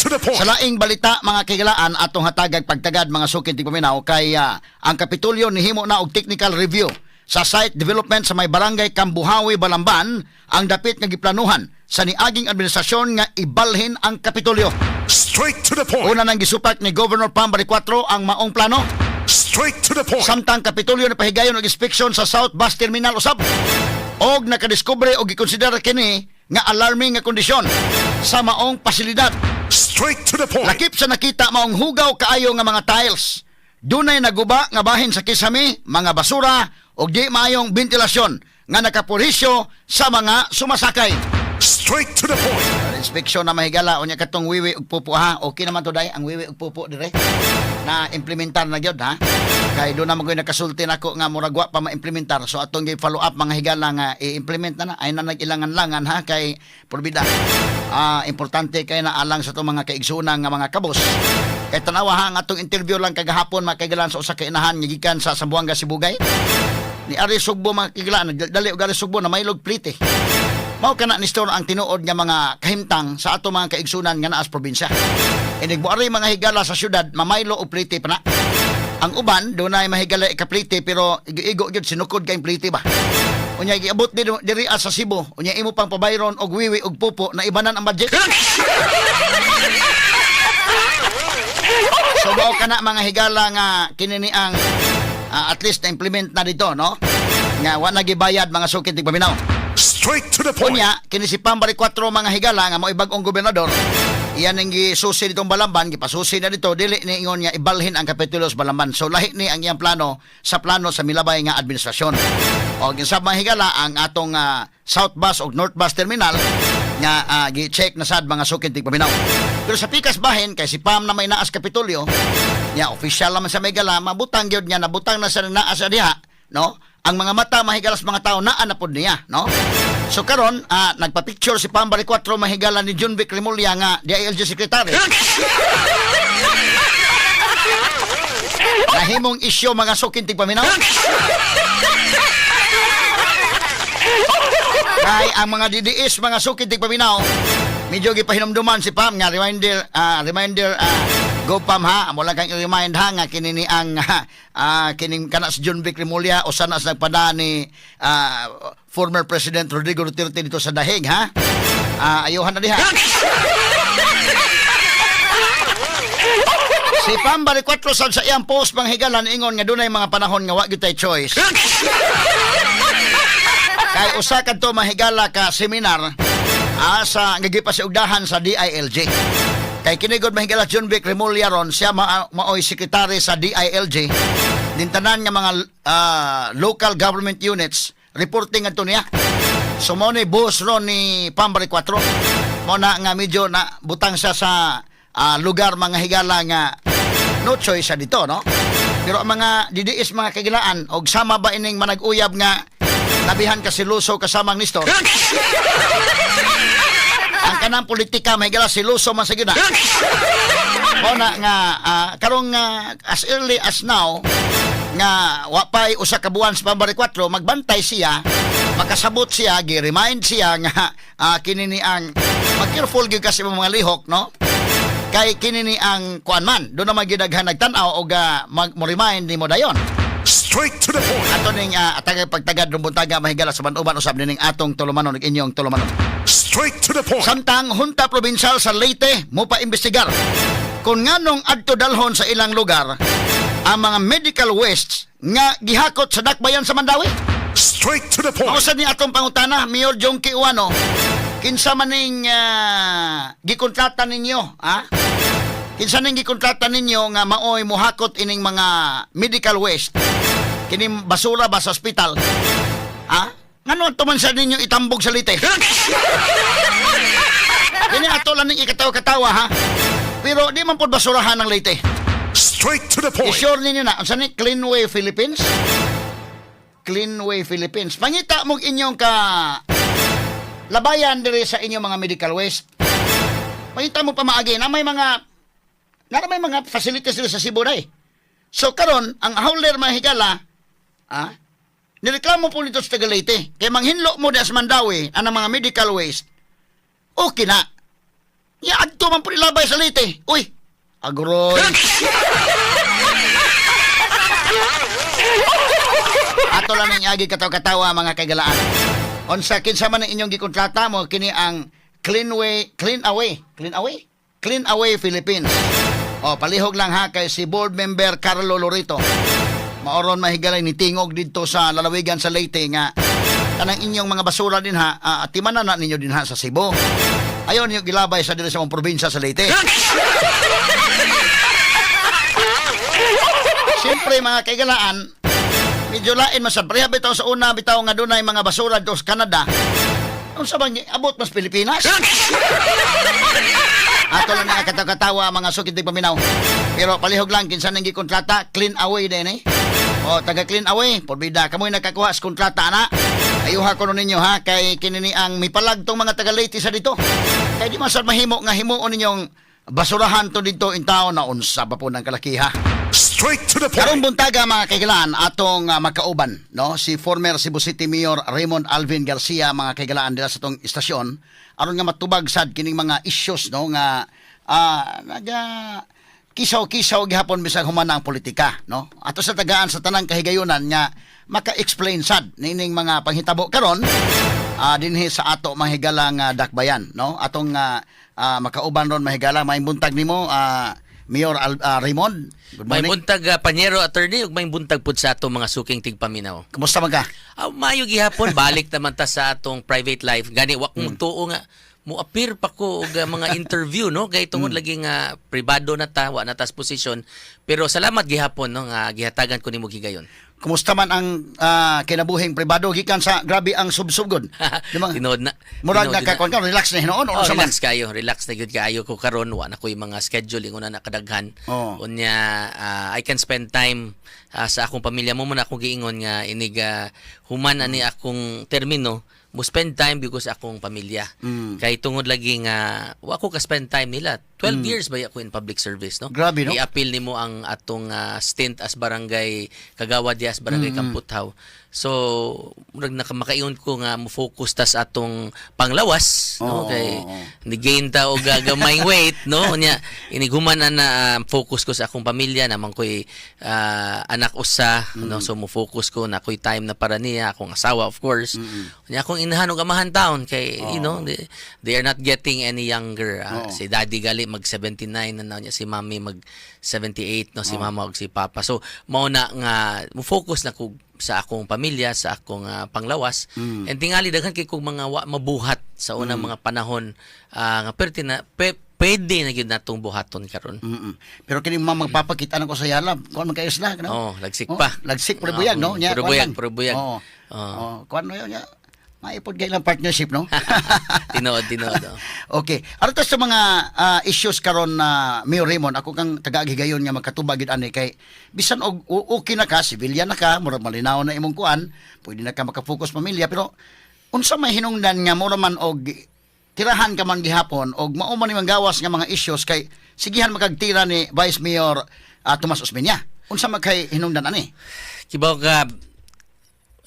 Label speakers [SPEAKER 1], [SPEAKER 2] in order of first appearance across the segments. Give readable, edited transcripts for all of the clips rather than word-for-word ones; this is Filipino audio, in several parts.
[SPEAKER 1] to the point.
[SPEAKER 2] Sa laing balita mga kigalaan atong hatagag pagtagad mga sukin tigpaminaw kay ang Kapitolyo nihimo na og technical review sa site development sa may barangay Kambuhawi, Balamban ang dapit nga giplanuhan sa niaging administrasyon nga ibalhin ang Kapitolyo.
[SPEAKER 1] Straight to the point.
[SPEAKER 2] Una nang gisupak ni Governor Pam Bariccuatro ang maong plano.
[SPEAKER 1] Straight to the point.
[SPEAKER 2] Samtang Kapitolyo na pahigayon og inspeksyon sa South Bus Terminal usab. Og nakadiskubre og gikonsidera kini nga alarming nga kondisyon sa maong pasilidad.
[SPEAKER 1] Straight to the point.
[SPEAKER 2] Lakip sa nakita maong hugaw kaayo nga mga tiles. Dunay naguba nga bahin sa kisame, mga basura og di maayong ventilasyon nga nakapurisyo sa mga sumasakay.
[SPEAKER 1] Straight to the point.
[SPEAKER 2] Inspeksyon na mahigala unya katong wiwi ug pupo ha. Okay naman to day ang wiwi ug pupo dire. Na implementar na gyud ha. Kay do na magoy nakasulti nako nga murag wa pa ma-implementar. So atong gi follow up mga higala nga i-implement na ay na nagilangan-langan ha kay porbida. Importante kay na alang sa to mga kaigsunan nga mga kabos. Kay tanawa ha ang atong interview lang kagahapon mga kaigalan sa usa ka inahan nga gikan sa Zamboanga, Sibugay. Ni Ari Sugbo mga kaigalan dali og Ari Sugbo na maylog plite. Mao kana ni store ang tinuod nga mga kahimtang sa ato mga kaigsunan nga naa sa probinsya. Inigbuari mga higala sa syudad mamaylo og plite pa na. Ang uban dunay mahigala ikaplite pero igo gyud sinukod kay plite ba. Unya giabot diri sa Cebu, unya imo pang pabayron og wiwi og pupo na ibanan ang budget. So mao kana mga higala nga kinini ang at least na implement na dito no. Nga wa na gibayad mga sukit tigpaminaw.
[SPEAKER 1] Straight to the point.
[SPEAKER 2] Unya, kini si Pam Bariccuatro mga higala nga mo ibag-ong gobernador. Iyan ang gisusi ditong Balamban, gipasusi na dito, dili ni ingon niya ibalhin ang Kapitolyo sa Balamban. So lahi ni ang iyang plano sa milabay nga administrasyon. O ginsab mga higala ang atong South Bus o North Bus Terminal nga gi-check na sad mga sukin tigpaminaw. Pero sa pikas bahin kay si Pam na may naas Kapitolyo, nya official naman sa Megala, mabutang gyud niya nabutang na sa naas diha, no? Ang mga mata mahigalas mga tao naa na pod niya, no? So karon nagpa-picture si Pam Bariccuatro mahigala ni John Vic Remulla nga DILG secretary. Nahimong isyu mga sukin tigpaminaw. Kay ang mga DDS mga sukin tigpaminaw medyo gipahinumduman si Pam nga reminder go Pam ha amo lang kang i-remind ha nga kinini ang kining kana si John Vic Remulla o sana sa nagpada ni former President Rodrigo Duterte dito sa dahig ha. Ayuhan na diha. Si Pam Bariccuatro sa iyang post pang higalan ingon nga dunay mga panahon nga wa gyud tay choice. Kay usa kadto mahigala ka seminar sa nagipasiugdahan sa DILG. Kay kinigod mahigala John Vic Remulla ron siya maoy sekretary sa DILG. Dintanan nga mga local government units reporting adto niya. So mo ni boss ron ni Pam Bariccuatro. Mo na nga medyo na butang siya sa lugar mga higala nga no choice siya dito no. Pero ang mga DDS mga kagilaan og sama ba ining manag-uyab nga nabihan ka si Luso kasamang Nistor. Ang kanang politika mahigala si Luso man sa gyud na. Mo na nga karong as early as now nga wa pay usa ka buwan sa Pam Bariccuatro magbantay siya, makasabot siya, gi-remind siya nga kinini ang mag-careful gyud kasi mga lihok no. Kay kinini ang kuan man do na magidaghan nagtan-aw og mo-remind nimo dayon.
[SPEAKER 1] Straight to the point.
[SPEAKER 2] Ato ning atagay pagtagad rumbuntaga mahigala sa Banuban usab ning atong tulumanon ug inyong tulumanon.
[SPEAKER 1] Straight to the point.
[SPEAKER 2] Samtang Hunta Provincial sa Leyte mo pa imbestigar kung nganong adto dalhon sa ilang lugar ang mga medical wastes nga gihakot sa dakbayan sa Mandawi.
[SPEAKER 1] Straight to the point.
[SPEAKER 2] Mausa ni atong pangutana Mayor Jongki Uwano, kinsa man ning gikontrata ninyo, ha? Kinsa ning gikontrata ninyo nga maoy mohakot ining mga medical waste? Kining basura ba sa ospital? Ha? Ngano to man sa ninyo itambog sa Leyte? Kini ato lang ning ikatawa-katawa ha. Pero di man pod basurahan ng Leyte.
[SPEAKER 1] Straight to the point.
[SPEAKER 2] I-sure ninyo na, unsa ni Cleanway Philippines? Cleanway Philippines. Pangita mo inyong labayan diri sa inyong mga medical waste. Pangita mo pa maagi na may mga facilities diri sa Cebu day. So karon ang hauler mahigala, nireklamo po nito sa Leyte. Kaya manghinlo mo di sa Mandawi ang mga medical waste. Okay na. Ya adto man po ilabay sa Leyte. Uy, agroy. Ato lang ning agi katawa-katawa mga kagalaan. Unsa kinsa man ang inyong gikontrata mo kini ang Clean Away Philippines. O palihog lang ha kay si board member Carlo Lorito. Maoron mahigalay ni tingog didto sa lalawigan sa Leyte nga kanang inyong mga basura din ha, timanan na ninyo din ha sa Cebu. Ayon yung gilabay sa dili sa mong probinsya sa Leyte. Siyempre mga kaigalaan, medyo lain masad. Pareha bitaw sa una, bitaw nga doon ay mga basura doon sa Canada. Ano sa bang abot mas Pilipinas? Ato lang nga katawa mga sukit ng paminaw. Pero palihog lang, kinsa nang gikontrata, Clean Away din eh. O, taga Clean Away, porbida, kamoy nakakuha sa kontrata na. Ayuha ko ninyo ha, kay kinini ang mipalag tong mga taga Leyte sa dito. Kaya di masad mahimo nga himuon ninyong basurahan to dito in taon na unsa pa po ng kalakiha.
[SPEAKER 1] Straight to the
[SPEAKER 2] Karong
[SPEAKER 1] point.
[SPEAKER 2] buntaga mga kaigalaan atong makauban no si former Cebu City Mayor Raymond Alvin Garcia mga kaigalaan dira sa tong istasyon aron nga matubag sad kining mga issues no nga naga kisaw-kisaw gihapon bisag human ang politika no ato sa tagaan sa tanang kahigayunan nga maka-explain sad nining mga panghitabo karon dinhi sa ato mahigalang dakbayan no atong makauban ron mahigala may buntag nimo Mayor Raymond. Good
[SPEAKER 3] May
[SPEAKER 2] morning.
[SPEAKER 3] buntag Panyero attorney ug may buntag pud sa atong mga suking tigpaminaw.
[SPEAKER 2] Kumusta man ka?
[SPEAKER 3] Mayo gihapon balik naman ta sa atong private life. Gani wa kong tuo nga mo appear pa ko og mga interview no kay tungod lagi nga pribado na ta wa na tas posisyon. Pero salamat gihapon no nga gihatagan ko nimo gigayon.
[SPEAKER 2] Kumusta man ang kinabuhing pribado gikan sa grabe ang subsugod? Di ba?
[SPEAKER 3] Tinood na.
[SPEAKER 2] Murag
[SPEAKER 3] tinood
[SPEAKER 2] na kakon ka relax na hinoon o sa man?
[SPEAKER 3] Relax na gyud kaayo ko karon wa na koy mga scheduling una na kadaghan.
[SPEAKER 2] Oo.
[SPEAKER 3] Unya I can spend time sa akong pamilya mo man akong giingon nga inig human ani akong termino mo spend time because akong pamilya. Kay tungod lagi nga wa ko ka spend time nila. 12 years ba ako in public service no?
[SPEAKER 2] Grabe, no?
[SPEAKER 3] I-appeal nimo ang atong stint as barangay Kagawad as barangay Kamputhaw. So murag nakamakaingon ko nga mo focus ta sa atong panglawas no kay ni gain ta og gagamay weight no nya iniguman na focus ko sa akong pamilya naman ko'y anak usa no so mo focus ko na ko'y time na para niya akong asawa of course nya akong inahan og amahan taon kay you know they are not getting any younger si daddy gali mag 79 na niya si mommy mag 78 no si mama ug si papa so mao na nga mo focus na ko sa akong pamilya, sa akong panglawas. And tingali daghan kay kog mga mabuhat sa unang mga panahon nga pwede na gyud natong buhaton karon.
[SPEAKER 2] Pero kini magpapakita na ko sa yala, kuan man kayos na, no?
[SPEAKER 3] Lagsik pa.
[SPEAKER 2] Lagsik puro buyag, no? Nya,
[SPEAKER 3] Puro buyag.
[SPEAKER 2] Kuan no nya. Maipod kay lang partnership, no?
[SPEAKER 3] Tinood.
[SPEAKER 2] Okay. Ano to sa mga issues karon na Mayor Raymond, ako kang taga-agigayon nga magkatubag gid ani kay bisan og okay na ka, civilian na ka, murag malinaw na imong kuan, pwede na ka maka-focus pamilya pero unsa may hinungdan nga mura man og tirahan ka man gihapon og mao man imong gawas nga mga issues kay sigihan makagtira ni Vice Mayor Tomas Osmeña. Unsa man kay hinungdan ani?
[SPEAKER 3] Kibaw ka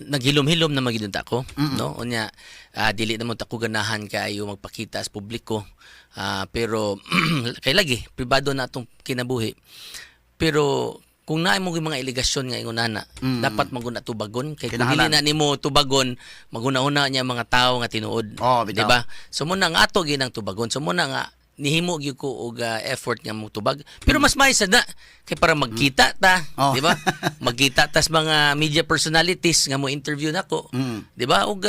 [SPEAKER 3] naghilom-hilom na magidun ta ko no unya dili na mo ta ko ganahan kaayo magpakita sa publiko pero kay lagi pribado na atong kinabuhi pero kung naay mo mga iligasyon nga ingonana dapat maguna tubagon kay kung dili na nimo tubagon maguna-una niya mga tawo nga tinuod di ba so mo nang ato ginang tubagon so mo na nga nihimo gyud ko og effort nga mo tubag pero mas maaysa na kay para magkita ta di ba magkita tas mga media personalities nga mo interview nako di ba og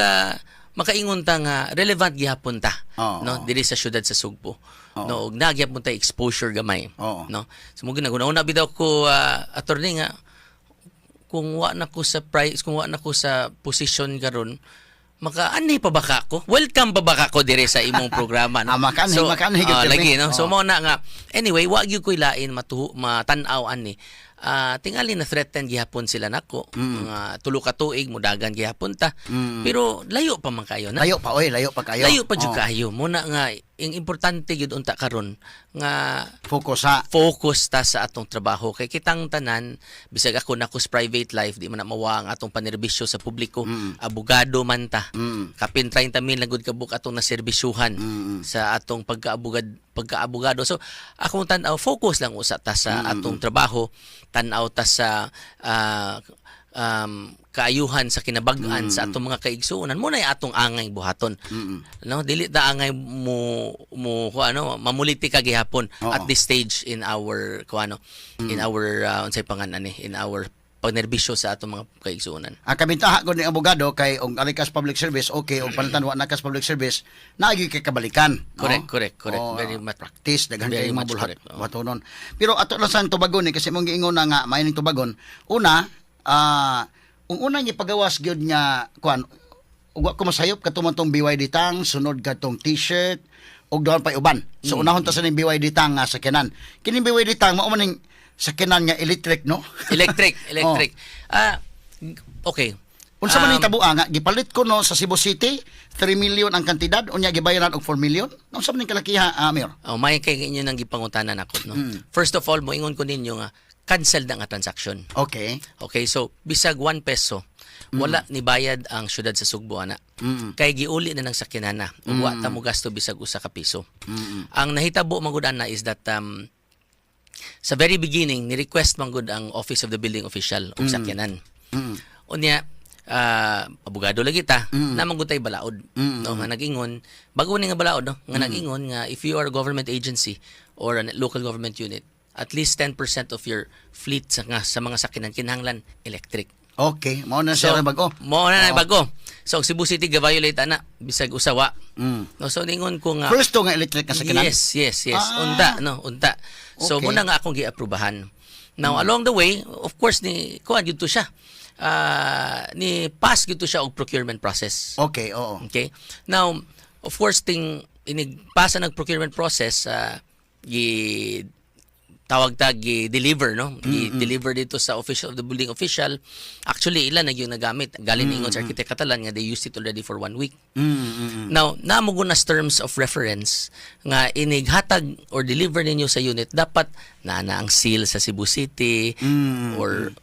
[SPEAKER 3] makaingon ta nga relevant gihapon ta no diri sa syudad sa Sugbo no og nagyapon ta exposure gamay no so mo ginaguna bidaw ko attorney nga kung wa na ko sa price kung wa na ko sa position karon makaanhi pa ba ko? Welcome pa ba ko dire sa imong programa no?
[SPEAKER 2] Makaanhi
[SPEAKER 3] lagi no. So mo na nga anyway wa gyud koy lain matan-aw ani. Tingali na threaten gihapon sila nako. Mga tulo ka tuig mudagan gihapon ta. Pero layo pa man kayo na.
[SPEAKER 2] Layo pa kayo.
[SPEAKER 3] Layo pa jud kayo. Muna nga ang importante gyud unta karon nga focus ta sa atong trabaho kay kitang tanan bisag ako na sa private life di man na mawa ang atong panerbisyo sa publiko abogado man ta kapin 30,000 lagud ka buk atong naserbisyuhan sa atong pagkaabogad pagkaabogado. So akong tan-aw focus lang usa ta sa atong trabaho, tan-aw ta sa kaayuhan sa kinabag-an sa atong mga kaigsuonan mo na atong angay buhaton. No, dili ta angay mo mamuliti ka gihapon at this stage in our in our unsay panganan in our pagnerbisyo sa atong mga kaigsuonan.
[SPEAKER 2] Ang kabintaha ko ni abogado kay og alikas public service okay og palitan wa nakas public service naagi kay kabalikan.
[SPEAKER 3] Correct. Very much
[SPEAKER 2] practice daghan
[SPEAKER 3] Very
[SPEAKER 2] kay
[SPEAKER 3] much
[SPEAKER 2] mga bulhat.
[SPEAKER 3] correct.
[SPEAKER 2] Watunon. Pero ato lang sa tubagon ni kasi mong giingon na nga maining tubagon. Una, ang unang ipagawas gyud nga kuan ug ko masayop katuman tong BYD tang sunod katong t-shirt ug doon pa uban. So unahon ta sa ning BYD tang nga sakyanan. Kining BYD tang mao man ning sakyanan nga electric no?
[SPEAKER 3] Electric. Okay.
[SPEAKER 2] Unsa man ning tabuan nga gipalit ko no sa Cebu City 3 million ang kantidad unya gibayaran og 4 million. Unsa man ning kalakiha Mayor?
[SPEAKER 3] May kay inyo nang gipangutanan ako no. First of all, moingon ko ninyo nga cancel na nga transaction.
[SPEAKER 2] Okay.
[SPEAKER 3] Okay, so bisag 1 peso wala ni bayad ang syudad sa Sugbo ana. Kay giuli na ng sakyanan na. Ug wa ta mo gasto bisag usa ka piso. Ang nahitabo manggod na is that sa very beginning ni request manggod ang Office of the Building Official og sakyanan. Unya abogado lagi ta na manggod tay balaod no nga nag-ingon bago ni nga balaod no nga nag-ingon nga if you are a government agency or a local government unit at least 10% of your fleet sa mga sakyanan kinahanglan electric.
[SPEAKER 2] Okay, mao na siya bago.
[SPEAKER 3] Mao na bago. So ang Cebu City ga-violate ana bisag usawa. No so ningon ko nga
[SPEAKER 2] First to nga electric nga sakyanan.
[SPEAKER 3] Yes. Unta. So
[SPEAKER 2] Okay.
[SPEAKER 3] muna nga akong giaprubahan. Now along the way, of course ni kuan gyud to siya. Ni pass gyud to siya og procurement process.
[SPEAKER 2] Okay, oo.
[SPEAKER 3] Okay? Now, of course, inigpasa ng procurement process, tawag tag i-deliver no i-deliver dito sa official of the building official. Actually ilan na yung nagamit galing ingon sa Architect Catalan nga they used it already for 1 week. Now namo gud nas terms of reference nga inighatag or deliver ninyo sa unit dapat na ang seal sa Cebu City or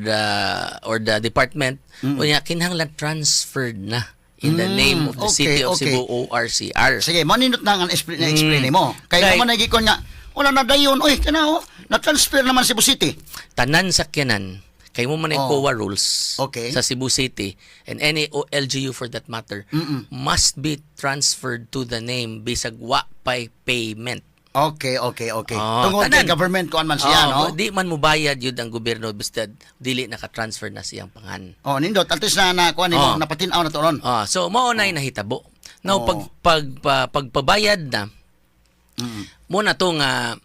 [SPEAKER 3] the department unya kinahanglan transferred na in the name of the city of Cebu ORCR.
[SPEAKER 2] Sige, maninot na ang explain mo. Kay mo man nagikon nga wala na dayon. Oy, kana na-transfer naman Cebu City.
[SPEAKER 3] Tanan sakyanan kay mo man ang COA rules
[SPEAKER 2] Okay.
[SPEAKER 3] sa Cebu City and any LGU for that matter must be transferred to the name bisag wa pay payment.
[SPEAKER 2] Okay. Tungod kay
[SPEAKER 3] tanan.
[SPEAKER 2] government kuan man siya, no?
[SPEAKER 3] Di man mo bayad yun ang gobyerno basta dili naka-transfer na siyang pangan.
[SPEAKER 2] Nindot at least na kuan nimo napatin-aw na turon.
[SPEAKER 3] So mao nay nahitabo. Now pagpabayad na muna to nga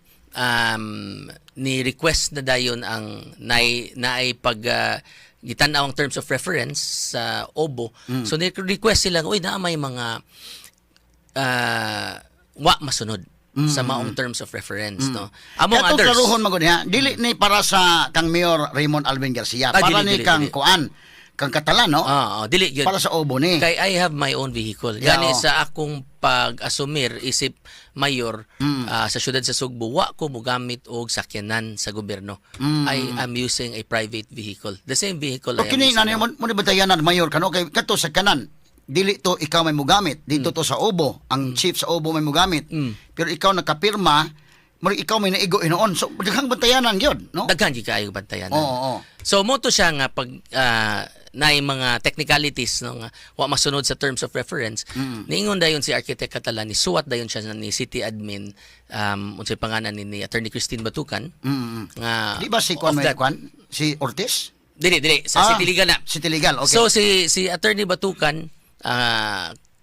[SPEAKER 3] ni request na dayon ang naay pag gitan-aw ang terms of reference sa OBO. So ni request sila uy naa may mga wa masunod sa maong terms of reference no. Among
[SPEAKER 2] Katong
[SPEAKER 3] others.
[SPEAKER 2] klaruhon magud ha. Dili ni para sa kang Mayor Raymond Alvin Garcia. Para ni
[SPEAKER 3] dili.
[SPEAKER 2] kang kuan kang Catalan, no?
[SPEAKER 3] Dili yun.
[SPEAKER 2] Para sa Obo ni.
[SPEAKER 3] Kay I have my own vehicle.
[SPEAKER 2] Yeah,
[SPEAKER 3] Gani sa akong pag-asumir isip mayor sa syudad sa Sugbo, wa ko mogamit og sakyanan sa gobyerno. I am using a private vehicle. The same vehicle I am
[SPEAKER 2] Kini
[SPEAKER 3] using.
[SPEAKER 2] nani mo ni batayanan mayor kano kay kato sa kanan. Dili to ikaw may mugamit. Dito to sa Obo, ang chief sa Obo may mugamit. Pero ikaw nakapirma, mo ikaw may naigo inoon. So daghang bantayanan gyud, no?
[SPEAKER 3] Daghan gyud kaayo bantayanan.
[SPEAKER 2] Oo.
[SPEAKER 3] So mo to siya nga pag naay mga technicalities no nga wa masunod sa terms of reference. Niingon dayon si Architect Catalan ni suwat dayon siya ni city admin unsay pangalan ni Attorney Christine Batucan. Nga
[SPEAKER 2] Di ba si kuan may kuan? Si Ortiz?
[SPEAKER 3] Dili sa City Legal na.
[SPEAKER 2] City Legal, okay.
[SPEAKER 3] So si Attorney Batucan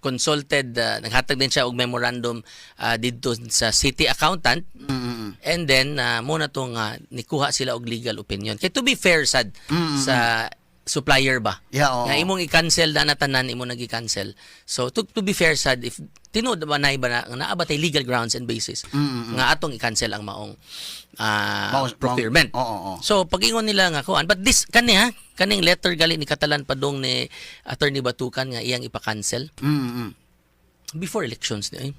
[SPEAKER 3] consulted naghatag din siya og memorandum didto sa city accountant. And then muna to nga nikuha sila og legal opinion. Kay to be fair sad sa supplier ba?
[SPEAKER 2] Yeah, oo.
[SPEAKER 3] Nga imong i-cancel na tanan imo nagi-cancel. So to be fair sad if tinud ba na naabatay legal grounds and basis nga atong i-cancel ang maong procurement.
[SPEAKER 2] Oo.
[SPEAKER 3] So pag-ingon nila nga kuan but this kaning letter gali ni Catalan padong ni Attorney Batucan nga iyang ipa-cancel before elections ni.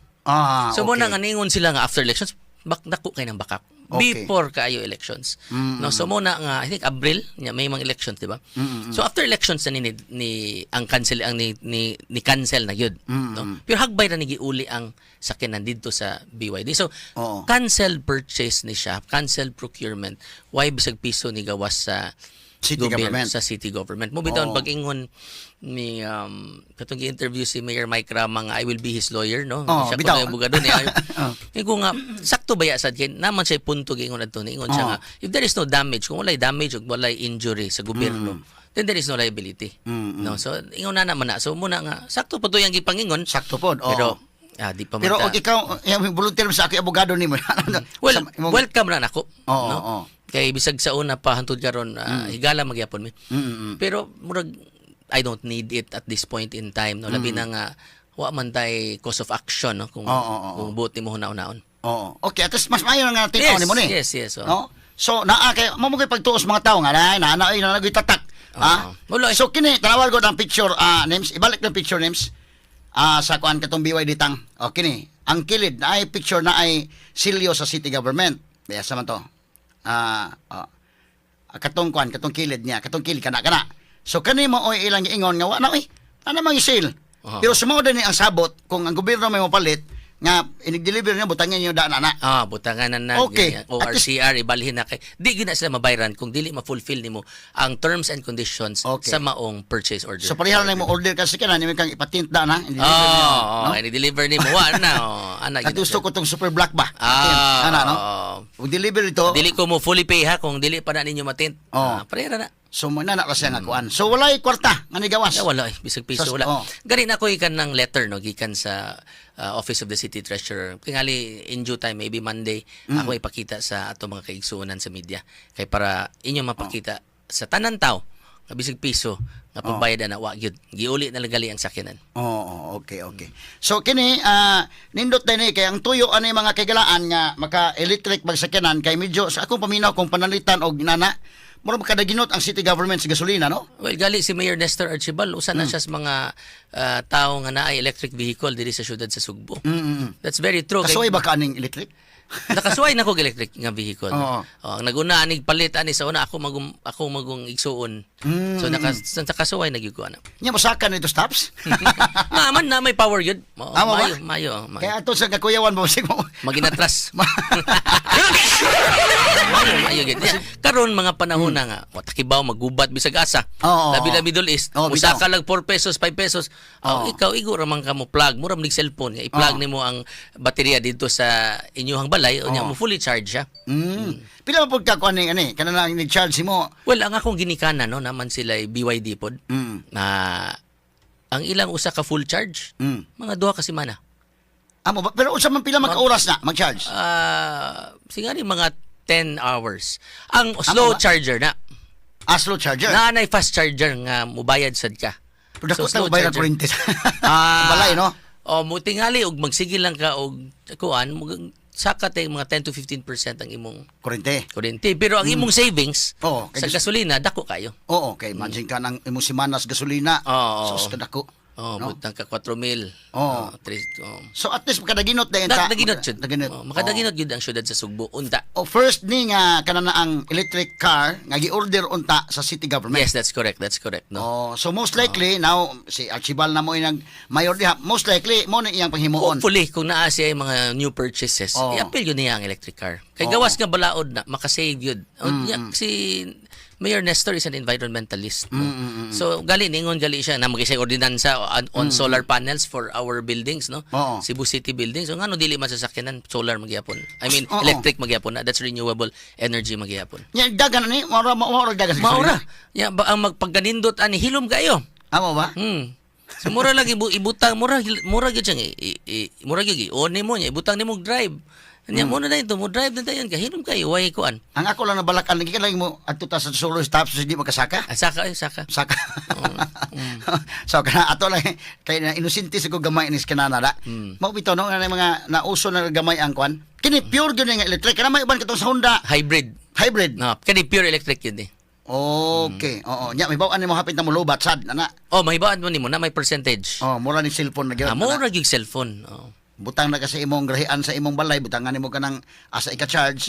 [SPEAKER 3] So
[SPEAKER 2] okay.
[SPEAKER 3] mo na nga ningon sila nga after elections dako kay nang bakak
[SPEAKER 2] Okay.
[SPEAKER 3] before kaayo elections. No, so muna nga I think April nya may mga elections, di ba? So after elections na ni ang cancel ang ni cancel na gyud, no. Pero hagbay na ni giuli ang sakyanan dito sa BYD. So
[SPEAKER 2] Oo.
[SPEAKER 3] cancel purchase ni siya, cancel procurement. Why bisag piso ni gawas sa
[SPEAKER 2] City government.
[SPEAKER 3] sa city government. Mo bitaw
[SPEAKER 2] Oo.
[SPEAKER 3] pag-ingon ni katong gi-interview si Mayor Mike Rama nga I will be his lawyer, no?
[SPEAKER 2] Oo,
[SPEAKER 3] Siya
[SPEAKER 2] bitaw.
[SPEAKER 3] ko na bugado ni ayo. Ko nga sakto baya sad kay naman siya punto giingon adto ni ingon siya
[SPEAKER 2] Oo.
[SPEAKER 3] nga if there is no damage, kung walay damage ug walay injury sa gobyerno, then there is no liability. No, so ingon na naman na. So muna nga sakto po to yang gipangingon.
[SPEAKER 2] Sakto pod. Oo.
[SPEAKER 3] Pero di pa
[SPEAKER 2] Pero
[SPEAKER 3] mata.
[SPEAKER 2] og ikaw, volunteer mo sa ako abogado nimo.
[SPEAKER 3] Well,
[SPEAKER 2] Sa imong-
[SPEAKER 3] welcome na nako.
[SPEAKER 2] Oo,
[SPEAKER 3] no?
[SPEAKER 2] oo.
[SPEAKER 3] Kay bisag sa una pa hantod karon higala magyapon mi. Pero murag I don't need it at this point in time, no. Labi na nga wa man tay cause of action, no, kung kung buot nimo hunaon-naon.
[SPEAKER 2] Oo. Okay, at least mas maayo nga tin ni mo ni.
[SPEAKER 3] Yes, yes.
[SPEAKER 2] No? So naa kay mo kay pagtuos mga tawo nga na nagoy tatak. Ha?
[SPEAKER 3] Wala.
[SPEAKER 2] So kini tanawal ko ng picture names, ibalik ng picture names. Sa kuan katong BYD tang. O kini, ang kilid na ay picture na ay silyo sa city government. Kaya sa man to. Katong kuan, katong kilid niya, katong kilid kana. So kani mo oy ilang ingon nga wa na oy. Ana mang isil. Pero sumo din ni ang sabot kung ang gobyerno may mapalit nga inig-deliver niya butangin niyo daan na.
[SPEAKER 3] Butangan na
[SPEAKER 2] Okay.
[SPEAKER 3] ganyan. ORCR ibalhin na kay di gyud na sila mabayran kung dili ma-fulfill nimo ang terms and conditions
[SPEAKER 2] Okay.
[SPEAKER 3] sa maong purchase order.
[SPEAKER 2] So pareha na mo order kasi kana nimo kang ipatint da na. i-deliver niyo, no?
[SPEAKER 3] i-deliver nimo wa na. Ana gyud.
[SPEAKER 2] Katusto ko tong super black ba? Ana no? Ug deliver ito.
[SPEAKER 3] Dili ko mo fully pay ha kung dili pa na ninyo matint. Pareha na.
[SPEAKER 2] So manana ra siya nga kuan. So walay kwarta nga ni gawas.
[SPEAKER 3] Wala bisag piso
[SPEAKER 2] Sas-
[SPEAKER 3] wala.
[SPEAKER 2] oh.
[SPEAKER 3] Gani na ko ikan ng letter no gikan sa Office of the City Treasurer. Tingali in due time maybe Monday ako ipakita sa ato mga kaigsuonan sa media kay para inyo mapakita sa tanan tawo nga bisag piso nga pagbayad na wa gyud. Giuli na lagali ang sakyanan.
[SPEAKER 2] Okay. So kini nindot din kay ang tuyo ani mga kagalaan nga maka-electric magsakyanan kay medyo sa akong paminaw kung panalitan og nana mura makadaginot ang city government sa gasolina, no?
[SPEAKER 3] Well, gali si Mayor Nestor Archibald, usa na siya sa mga tao nga naay electric vehicle diri sa syudad sa Sugbo. That's very true.
[SPEAKER 2] Kasuway ba ka aning electric?
[SPEAKER 3] Nakasuway na ko electric nga vehicle.
[SPEAKER 2] Oo.
[SPEAKER 3] Ang naguna anig palit ani sa una ako magong igsuon. So nakasuway na gyud ko ana.
[SPEAKER 2] Nya mosaka nito stops?
[SPEAKER 3] Naman na may power gyud.
[SPEAKER 2] Amo ba?
[SPEAKER 3] Mayo.
[SPEAKER 2] Kaya ato sa kakuyawan mo sig mo.
[SPEAKER 3] Maginatras. Mayo gyud. Karon mga panahon na nga, takibaw magubat bisag asa.
[SPEAKER 2] Oo.
[SPEAKER 3] Labi na Middle East.
[SPEAKER 2] Oo, bitaw.
[SPEAKER 3] Usa ka lang 4 pesos, 5 pesos. Ikaw igo ra man ka mo plug, mura man cellphone. I-plug nimo ang baterya dito sa inyong balay, unya mo fully charge siya.
[SPEAKER 2] Pila man pud ka kuan ani kana lang ni-charge mo.
[SPEAKER 3] Well, ang akong ginikanan no naman sila ay BYD pod. Na ang ilang usa ka full charge, mga 2 ka semana.
[SPEAKER 2] Amo ba? Pero unsa man pila mag-oras na mag-charge?
[SPEAKER 3] Sigari mga 10 hours. Ang slow
[SPEAKER 2] ba?
[SPEAKER 3] charger na.
[SPEAKER 2] Slow charger.
[SPEAKER 3] Naanay fast charger nga mubayad sad ka.
[SPEAKER 2] Pero dako
[SPEAKER 3] slow
[SPEAKER 2] ta bayad
[SPEAKER 3] charger.
[SPEAKER 2] kuryente. Balay no.
[SPEAKER 3] Mo tingali og magsigil lang ka og kuan saka tay mga 10 to 15% ang imong
[SPEAKER 2] Kuryente.
[SPEAKER 3] kuryente. Pero ang imong savings
[SPEAKER 2] Oo,
[SPEAKER 3] sa
[SPEAKER 2] kay
[SPEAKER 3] gasolina dako kayo.
[SPEAKER 2] Oo, kay imagine ka ng imong semanas gasolina.
[SPEAKER 3] Oo.
[SPEAKER 2] Sus kadako. No?
[SPEAKER 3] Butang ka 4,000.
[SPEAKER 2] Oo.
[SPEAKER 3] So
[SPEAKER 2] So at least makadaginot dayon
[SPEAKER 3] Daginot jud.
[SPEAKER 2] Daginot.
[SPEAKER 3] Makadaginot jud ang syudad sa Sugbo unta.
[SPEAKER 2] First ni nga kanana ang electric car nga gi-order unta sa city government.
[SPEAKER 3] Yes, that's correct. No.
[SPEAKER 2] So most likely now si Archibald na mo inang mayor diha, most likely mo na iyang panghimuon.
[SPEAKER 3] Hopefully kung naa siya yung mga new purchases,
[SPEAKER 2] Oo.
[SPEAKER 3] i-appeal yun niya ang electric car. Kay
[SPEAKER 2] Oo.
[SPEAKER 3] gawas nga balaod na makasave yun. Si Mayor Nestor is an environmentalist. No? So gali ningon gali siya na mag-isay ordinansa on solar panels for our buildings, no?
[SPEAKER 2] Oo.
[SPEAKER 3] Cebu City buildings. So ngano dili masasakyanan solar magyapon. I mean
[SPEAKER 2] Oo.
[SPEAKER 3] electric magyapon na. That's renewable energy magyapon.
[SPEAKER 2] Nya dagan ni maura dagan sa
[SPEAKER 3] Maura.
[SPEAKER 2] gasolina.
[SPEAKER 3] Ang magpagganindot ani hilom kayo.
[SPEAKER 2] Amo ba?
[SPEAKER 3] So mura lagi ibutang mura gyud siya mura gyud on nimo nya ibutang nimo drive. Nya mo na ito mo drive na dayon ka hilom kayo way kuan.
[SPEAKER 2] Ang ako lang nabalakan lagi ka lang mo adto ta sa solo stops hindi makasaka.
[SPEAKER 3] Saka.
[SPEAKER 2] Saka. So kana ato lang kay na inosente sa ko gamay inis kanana da. Mao bitaw no nga mga nauso na gamay ang kwan. Kini pure gyud nga electric kana may uban katong sa Honda
[SPEAKER 3] Hybrid.
[SPEAKER 2] no.
[SPEAKER 3] Kani pure electric yun eh.
[SPEAKER 2] Okay. Oo, nya may bawan nimo hapit na mo lobat sad ana.
[SPEAKER 3] Mahibaan mo nimo na may percentage.
[SPEAKER 2] Mura ni cellphone na gyud.
[SPEAKER 3] Mura gyud cellphone.
[SPEAKER 2] butang na kasi imong grahian sa imong balay, butangan nimo kanang asa ika-charge,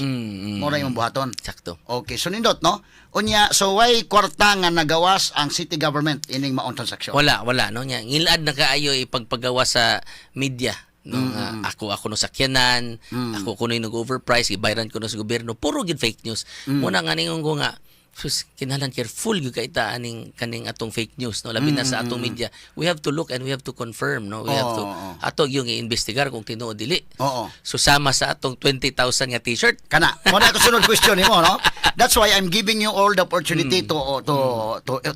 [SPEAKER 2] mura imong buhaton.
[SPEAKER 3] Sakto.
[SPEAKER 2] Okay, so nindot, no? Unya, so why kwarta nga nagawas ang city government ining maong transaksyon?
[SPEAKER 3] Wala no nya. Ngilad na kaayo ipagpagawa sa media. No, ako no sakyanan, ako kuno yung overprice, ibayran ko no sa gobyerno, puro gid fake news. Muna nga ningon ko nga, sus, kinahanglan careful gyud kay ta aning kaning atong fake news, no, labi na sa atong media. We have to look and we have to confirm, no. We have to ato yung i-investigar kung tinuod dili.
[SPEAKER 2] Oo.
[SPEAKER 3] Susama sa atong 20,000 nga t-shirt.
[SPEAKER 2] Kana, mo na ako sunod question nimo, no? That's why I'm giving you all the opportunity to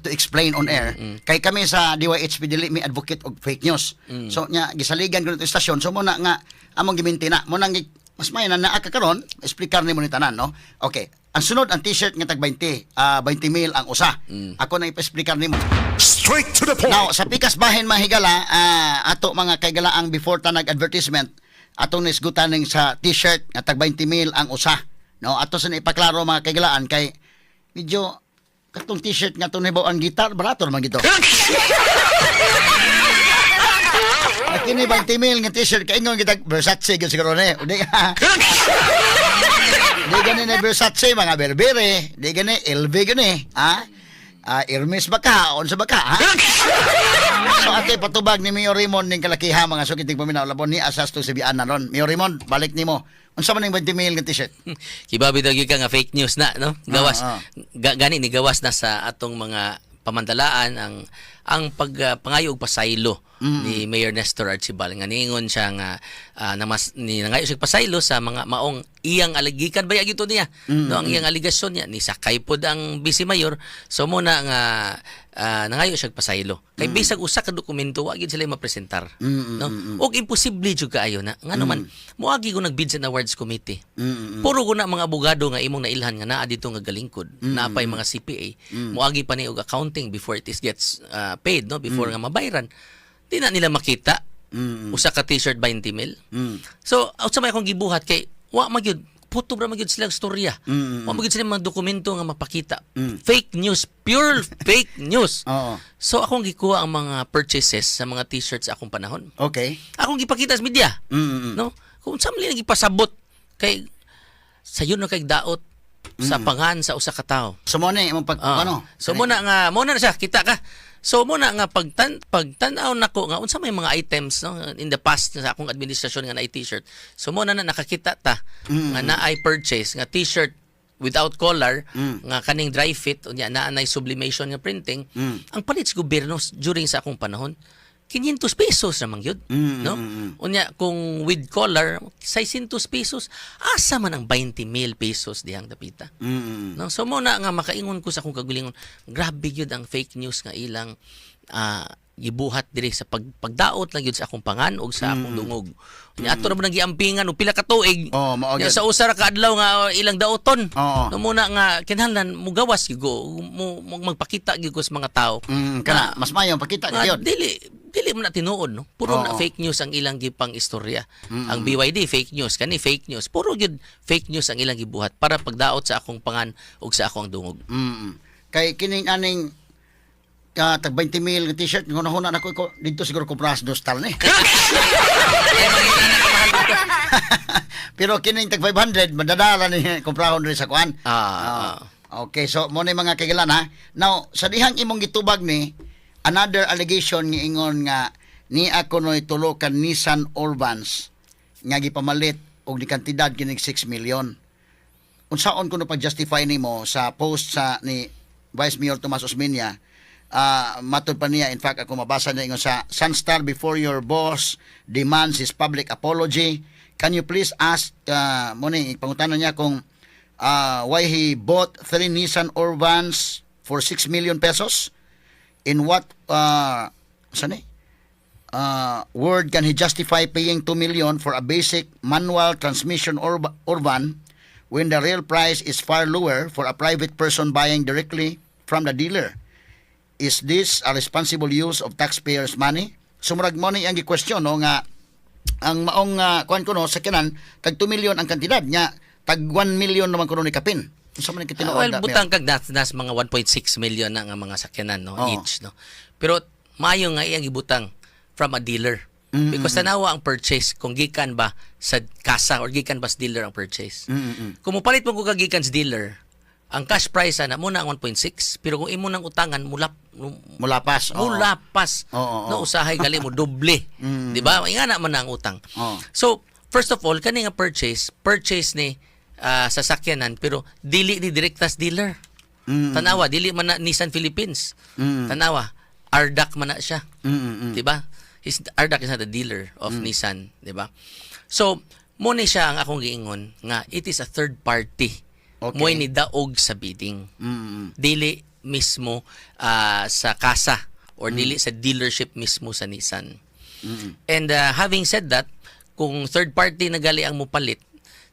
[SPEAKER 2] explain on air. Kay kami sa DYHP dili mi advocate og fake news. So nya gisaligan ko nito istasyon. So mo na nga among giminti na mo nang mas may na naa ka karon, explicar nimo ni tanan, no? Okay. Ang sunod ang t-shirt nga tag 20 mil ang usa. Ako na ipa-explicar nimo.
[SPEAKER 1] Straight to the point.
[SPEAKER 2] Now, sa pikas bahin mahigala, ato mga kaigalaang before ta nag-advertisement, atong nisgutan ning sa t-shirt nga tag 20 mil ang usa. No, ato sa ipaklaro mga kaigalaan kay medyo katong t-shirt nga tong ang gitar, barato naman gito. Kini 20 mil nga t-shirt kay ingon kita Versace gyud siguro ni. Di gani na Versace, mga Berbere. Di gani LV gani. Hermes baka, on sa baka, ha? So, ate, patubag ni Mayor Raymond ning kalakiha, mga sukiting paminaw labon ni asas to si Biana ron. Mayor Raymond, balik nimo. Unsa man ning 20 mil nga t-shirt?
[SPEAKER 3] Kibabi daw gyud ka nga fake news na, no? Gawas. Gani ni gawas na sa atong mga pamandalaan ang pangayo og pasaylo ni Mayor Nestor Archibal nga niingon siya nga nangayo siya pasaylo sa mga maong iyang aligikan baya gito niya, no, ang iyang aligasyon niya ni sakay pod ang vice mayor. So muna nga nangayo siya pasaylo kay bisag usa ka dokumento wa gyud sila mapresentar, no, og imposible jud kaayo na ngano man moagi ko nag-bids and awards committee, puro ko na mga abogado nga imong nailhan nga naa dito nga galingkod, naapay mga CPA, moagi pa ni og accounting before it gets paid, no, before nga mabayran. Di na nila makita usa ka t-shirt 20 mil. So out sa may akong gibuhat kay wa magyud puto ra magyud sila storya. Wa magyud sila mga dokumento nga mapakita. Fake news, pure fake news. So akong gikuha ang mga purchases sa mga t-shirts sa akong panahon.
[SPEAKER 2] Okay.
[SPEAKER 3] Akong gipakita sa media. No? Kung sa mali nagipasabot kay sayon na kay daot sa pangan sa usa ka tawo.
[SPEAKER 2] So mo na imong ano?
[SPEAKER 3] So mo na siya kita ka. So muna nga pagtan-aw nako nga unsa may mga items, no, in the past sa akong administrasyon nga na t-shirt. So muna na nakakita ta nga na-I purchase nga t-shirt without collar nga kaning dry fit unya naa nay sublimation nga printing. Ang palit sa gobyerno during sa akong panahon 500 pesos naman yun, no? Unya kung with collar 600 pesos, asa man ang 20 mil pesos dihang dapita. No? So mo na nga makaingon ko sa akong kagalingon, grabe yun ang fake news nga ilang gibuhat diri sa pagdaot lang yun sa akong pangan o sa akong dungog. Unya ato ra mo nang giampingan og pila ka tuig. Nya sa usa ra ka adlaw nga ilang daoton. No muna nga kinahanglan mo gawas gyud mo magpakita gyud sa mga tao.
[SPEAKER 2] Kana mas mayo pakita gyud.
[SPEAKER 3] Dili mo na tinuod, no? Puro na fake news ang ilang gipang istorya. Ang BYD fake news, kani fake news. Puro gyud fake news ang ilang gibuhat para pagdaot sa akong pangan ug sa akong dungog.
[SPEAKER 2] Kay kining aning tag 20 mil nga t-shirt huna nako ko dito siguro compras dostal ni. Pero kining tag 500 madadala ni komprahon rin sa kuan. Okay, so mo na mga kaigalan, ha. Now, sa dihang imong gitubag ni another allegation nga ingon nga ni ako noy tulo ka Nissan Urbans nga gipamalit og ni kantidad kining 6 million. Unsaon kuno pag-justify nimo sa post sa ni Vice Mayor Tomas Osmeña? Matud pa niya, in fact ako mabasa na ingon sa Sunstar, before your boss demands his public apology, can you please ask mo ni pangutanan niya kung why he bought 3 Nissan Urbans for 6 million pesos? In what word can he justify paying 2 million for a basic manual transmission Urban when the real price is far lower for a private person buying directly from the dealer? Is this a responsible use of taxpayers' money? Sumurag mo ni ang gi-question, no, nga ang maong kuan ko no sakyanan tag 2 million ang kantidad nya, tag 1 million naman kuno ni kapin.
[SPEAKER 3] Well, butang kag nas mga 1.6 million na nga mga sakyanan, no, each, no. Pero maayo nga iyang gibutang from a dealer. Because tanawa ang purchase kung gikan ba sa kasa or gikan ba sa dealer ang purchase. Kung mupalit mo ko gikan sa dealer, ang cash price ana mo na ang 1.6 pero kung imo nang utangan
[SPEAKER 2] Mulapas. Oo.
[SPEAKER 3] mulapas
[SPEAKER 2] Oo.
[SPEAKER 3] no usahay gali mo doble. Di ba? Ingana man na ang utang.
[SPEAKER 2] Oo.
[SPEAKER 3] So, first of all, kani nga purchase ni sasakyanan pero dili ni direktas dealer. Tanawa, dili man na Nissan Philippines. Tanawa, Ardac man na siya. 'Di ba? Ardac is not a dealer of Nissan, 'di ba? So, mo ni siya ang akong giingon nga it is a third party.
[SPEAKER 2] Okay.
[SPEAKER 3] Mo ni daog sa bidding. Dili mismo sa kasa or dili sa dealership mismo sa Nissan. And having said that, kung third party na gali ang mupalit,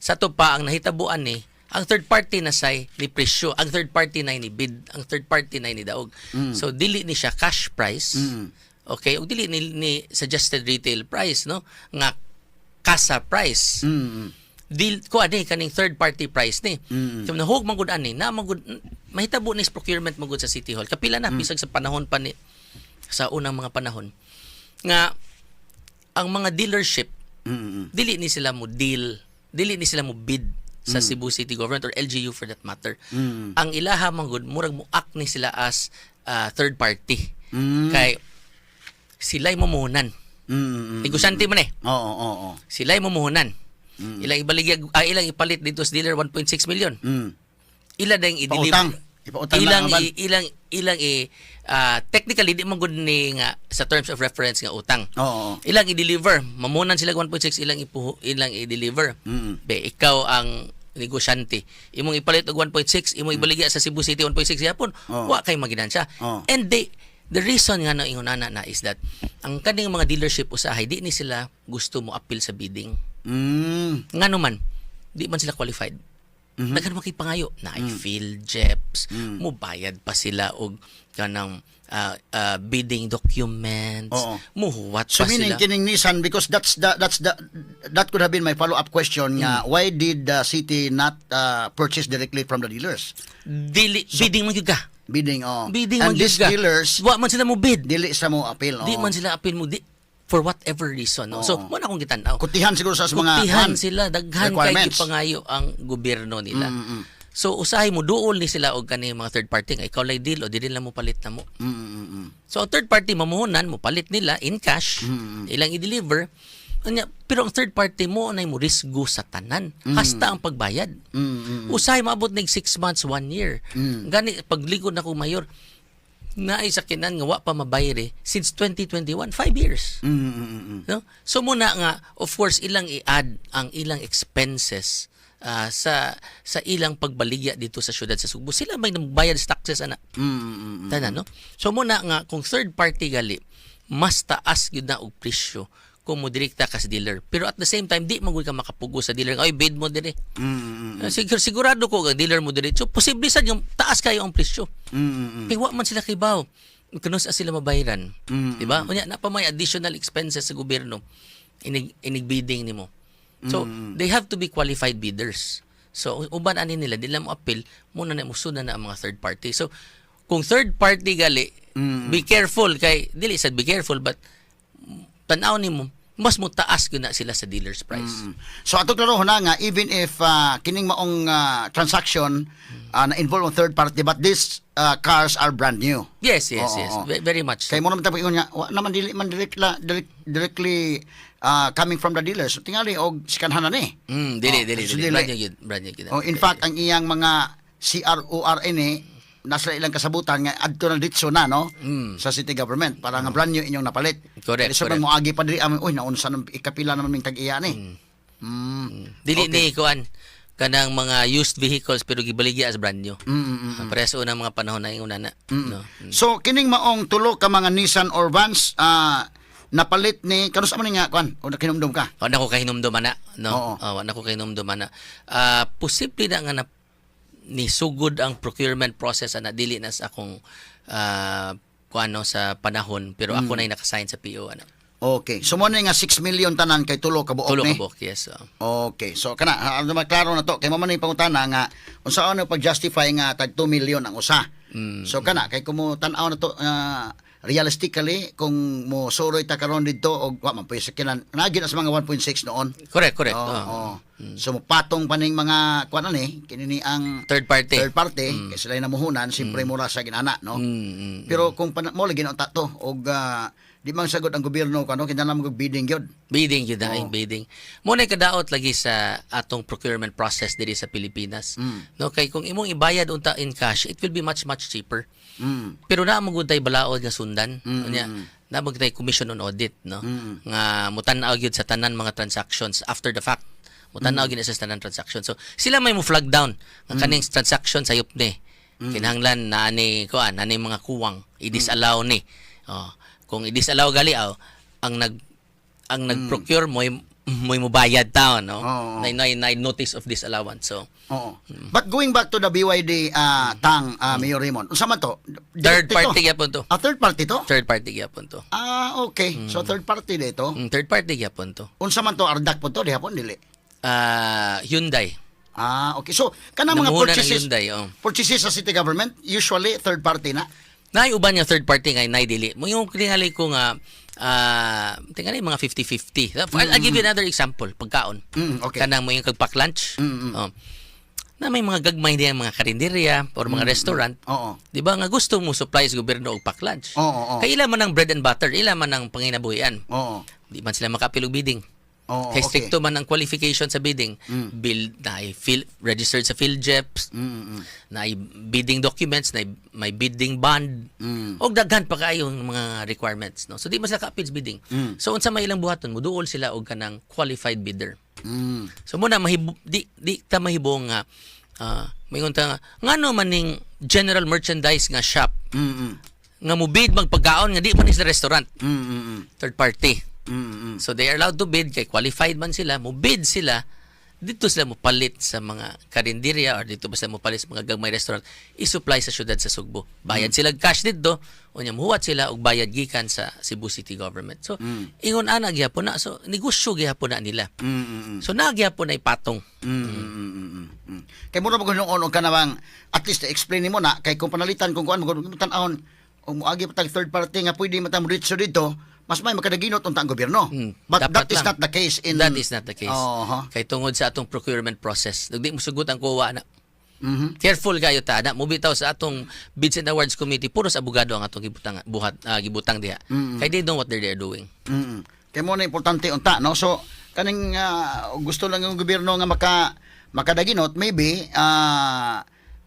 [SPEAKER 3] sa to pa ang nahitabuan ni ang third party na say ni presyo, ang third party na ni bid, ang third party na ni daog. So dili ni siya cash price. Okay, ug dili ni suggested retail price no nga kasa price. Deal ko ani kaning third party price ni. So nahug man gud ani na magud mahitabo ni procurement magud sa City Hall. Kapila na bisag sa panahon pa ni sa unang mga panahon nga ang mga dealership dili ni sila mo deal, dili ni sila mo bid sa Cebu City Government or LGU for that matter. Ang ilaha man gud murag mo act ni sila as third party. Kay sila'y mumuhunan. Negosyante man eh.
[SPEAKER 2] Oo.
[SPEAKER 3] Sila'y mumuhunan. Ilang ibaligya ilang ipalit dito sa dealer 1.6 million. Ila dang i-deliver.
[SPEAKER 2] Ipautang
[SPEAKER 3] Ilang technically di man gud ni nga sa terms of reference nga utang.
[SPEAKER 2] Oo.
[SPEAKER 3] Ilang i-deliver, mamunan sila 1.6 ilang i-deliver. Be ikaw ang negosyante. Imong ipalit og 1.6, imong ibaligya sa Cebu City 1.6 yapon. Wa kay maginansya. And the reason nga na ingon na is that ang kaning mga dealership usahay di ni sila gusto mo appeal sa bidding. Ngano man di man sila qualified. Nagkan makipangayo na ay field jeps, mubayad pa sila og kanang bidding documents, muhuwat
[SPEAKER 2] So
[SPEAKER 3] pa
[SPEAKER 2] meaning
[SPEAKER 3] sila.
[SPEAKER 2] kining Nissan, because that could have been my follow-up question nga why did the city not purchase directly from the dealers?
[SPEAKER 3] Bidding man gyud ka.
[SPEAKER 2] Bidding
[SPEAKER 3] Bidding
[SPEAKER 2] and
[SPEAKER 3] man gyud
[SPEAKER 2] these
[SPEAKER 3] ka.
[SPEAKER 2] dealers
[SPEAKER 3] Wa man sila mo bid.
[SPEAKER 2] dili sa mo appeal.
[SPEAKER 3] Di man sila appeal mo for whatever reason. No? So, mo na akong gitan-aw.
[SPEAKER 2] Kutihan siguro sa mga
[SPEAKER 3] Kutihan sila, daghan kay
[SPEAKER 2] requirements.
[SPEAKER 3] gipangayo ang gobyerno nila. So usahay mo duol ni sila og kani mga third party nga ikaw lay deal o dili lang mo palit na mo. So ang third party mamuhunan mo palit nila in cash, ilang i-deliver. Pero ang third party mo nay mo risgo sa tanan hasta ang pagbayad. Usahay maabot nig 6 months, 1 year. Gani pagligod na ko mayor naay sakinan nga wa pa mabayre since 2021, 5 years. No? So muna nga of course ilang i-add ang ilang expenses sa ilang pagbaligya dito sa syudad sa Subo. Sila may nagbayad sa taxes ana. Tanan no. So muna nga kung third party gali mas taas gyud na og presyo kung mo direkta ka sa dealer. Pero at the same time di magud ka makapugo sa dealer. Ay bid mo dire. Sigurado ko ang dealer mo dire. So posible sad yung taas kayo ang presyo. Kaya wa man sila kibaw. Kuno sa sila mabayaran. Di ba? Unya na pa may additional expenses sa gobyerno. Inig bidding nimo. So they have to be qualified bidders. So uban ani nila dila mo appeal muna na musuna na ang mga third party. So kung third party gali be careful kay dili sad be careful but tanaw nimo mas mo taas gyud na sila sa dealer's price.
[SPEAKER 2] So ato klaro na nga even if kining maong transaction na involve on third party but these cars are brand new.
[SPEAKER 3] Yes.
[SPEAKER 2] Oo.
[SPEAKER 3] Very much.
[SPEAKER 2] Kay mo naman tapo ingon nga wa naman dili man directly coming from the dealers. So tingali og sikanhanan ni.
[SPEAKER 3] Dili.
[SPEAKER 2] So
[SPEAKER 3] Brand new gid.
[SPEAKER 2] In fact ang iyang mga CRORN nasa ilang kasabutan nga adto na ditso na no sa city government para nga brand new inyong napalit.
[SPEAKER 3] Correct.
[SPEAKER 2] So mo agi pa diri amin naunsa nang ikapila naman ming tag-iya ni.
[SPEAKER 3] Dili ni kuan kanang mga used vehicles pero gibaligya as brand new. Parehas unang mga panahon na yung una na. No?
[SPEAKER 2] So kining maong tulo ka mga Nissan or vans napalit ni kanus man nga kuan o nakinumdum ka.
[SPEAKER 3] Wa na ko kahinumdum ana, no?
[SPEAKER 2] Oo.
[SPEAKER 3] Wa na ko kahinumdum ana. Posible na nga na ni sugod ang procurement process ana dili na sa akong kuano sa panahon pero ako na nakasign sa PO ana.
[SPEAKER 2] Okay. So mo na nga 6 million tanan kay tulo ka buok
[SPEAKER 3] Tulo
[SPEAKER 2] ni.
[SPEAKER 3] ka buok, yes.
[SPEAKER 2] Okay. So kana maklaro na to kay mo man ni pangutana nga unsaon ang pag-justify nga tag 2 million ang usa. So kana kay kumo tan-aw na to realistically kung mo suroy ta karon didto og wa man pwede sakinan nagyud sa mga 1.6 noon.
[SPEAKER 3] Correct, correct.
[SPEAKER 2] Oo,
[SPEAKER 3] Oo.
[SPEAKER 2] oo. So patong pa ning mga kuan ani kini ni ang
[SPEAKER 3] Third party.
[SPEAKER 2] third party kay sila namuhunan siyempre mura sa ginana no. Pero kung mo lagi na to og di man sagot ang gobyerno kano kinahanglan mag bidding gyud.
[SPEAKER 3] Bidding yun na, bidding. Muna kadaot lagi sa atong procurement process diri sa Pilipinas. No, kay kung imong ibayad unta in cash, it will be much cheaper. Pero na mo tay balaod nga sundan. Unya, na mo tay commission on audit, no? Nga mutan-aw gyud sa tanan mga transactions after the fact. Mutan-aw gyud sa tanan transactions. So sila may mo flag down nga kaning transaction sayop ni. Kinahanglan na ani kuan, ani mga kuwang i-disallow ni. Oh, kung i-disallow gali ang nag-procure mo bayad taon, no? Na notice of disallowance. So,
[SPEAKER 2] Oo. But going back to the BYD tang Mayor Raymond. Unsa man to?
[SPEAKER 3] third
[SPEAKER 2] Dito?
[SPEAKER 3] party gyapon to.
[SPEAKER 2] Third party to?
[SPEAKER 3] Third party gyapon to.
[SPEAKER 2] Okay. So third party dito.
[SPEAKER 3] Third party gyapon to.
[SPEAKER 2] Unsa man to ardak po to dihapon dili.
[SPEAKER 3] Hyundai.
[SPEAKER 2] Okay. So kanang mga
[SPEAKER 3] Namuhunan ng
[SPEAKER 2] purchases
[SPEAKER 3] Hyundai,
[SPEAKER 2] purchases sa city government usually third party na.
[SPEAKER 3] Naay uban nga third party nga naidili. Mo yung tingali ko nga tingali mga 50-50. I'll give you another example, pagkaon.
[SPEAKER 2] Okay.
[SPEAKER 3] Kanang mo yung kagpak-lunch. Na may mga gagmay diyan mga karinderya or mga restaurant.
[SPEAKER 2] Oo.
[SPEAKER 3] Di ba nga gusto mo supply sa gobyerno og pack-lunch.
[SPEAKER 2] Oo.
[SPEAKER 3] Kay ila man ang bread and butter, ila man ang panginabuhian.
[SPEAKER 2] Oo.
[SPEAKER 3] Di man sila makapilog bidding.
[SPEAKER 2] Oo.
[SPEAKER 3] Kay
[SPEAKER 2] Okay.
[SPEAKER 3] stricto man ang qualification sa bidding. Bill na registered sa PhilJeps, na bidding documents, na may bidding bond. Og daghan pa kaayo ang mga requirements, no. So di man sila ka-appeal sa bidding. So unsa may ilang buhaton, muduol sila og kanang qualified bidder. So muna di ta mahibong nga mayon ta ngano man ning general merchandise nga shop nga mubid magpagkaon nga di man sa restaurant. Third party. So they are allowed to bid kay qualified man sila, mubid sila dito sila mo palit sa mga karinderya or dito ba sila mo palit sa mga gagmay restaurant i-supply sa syudad sa Sugbo. Bayad sila cash dito unya muhuwat sila og bayad gikan sa Cebu City government. So ingon ana gyapon na so negosyo gyapon na nila. So nagyapon na ipatong.
[SPEAKER 2] Kay mura magud noon og kanawang at least explain nimo na kay kung panalitan kung kuan magud tan-awon og moagi pa tag third party nga pwede matamo dito mas may makadaginot unta ang gobyerno. But
[SPEAKER 3] Dapat
[SPEAKER 2] that is
[SPEAKER 3] lang.
[SPEAKER 2] not the case in
[SPEAKER 3] That is not the case.
[SPEAKER 2] Oo.
[SPEAKER 3] Kay tungod sa atong procurement process, di mo sugot ang kuwa na. Careful kayo ta na mubitaw sa atong Bids and Awards Committee puros abogado ang atong gibutang diha. Kay they know what they're doing.
[SPEAKER 2] Kay mo na importante unta no. So kaning gusto lang ng gobyerno nga makadaginot maybe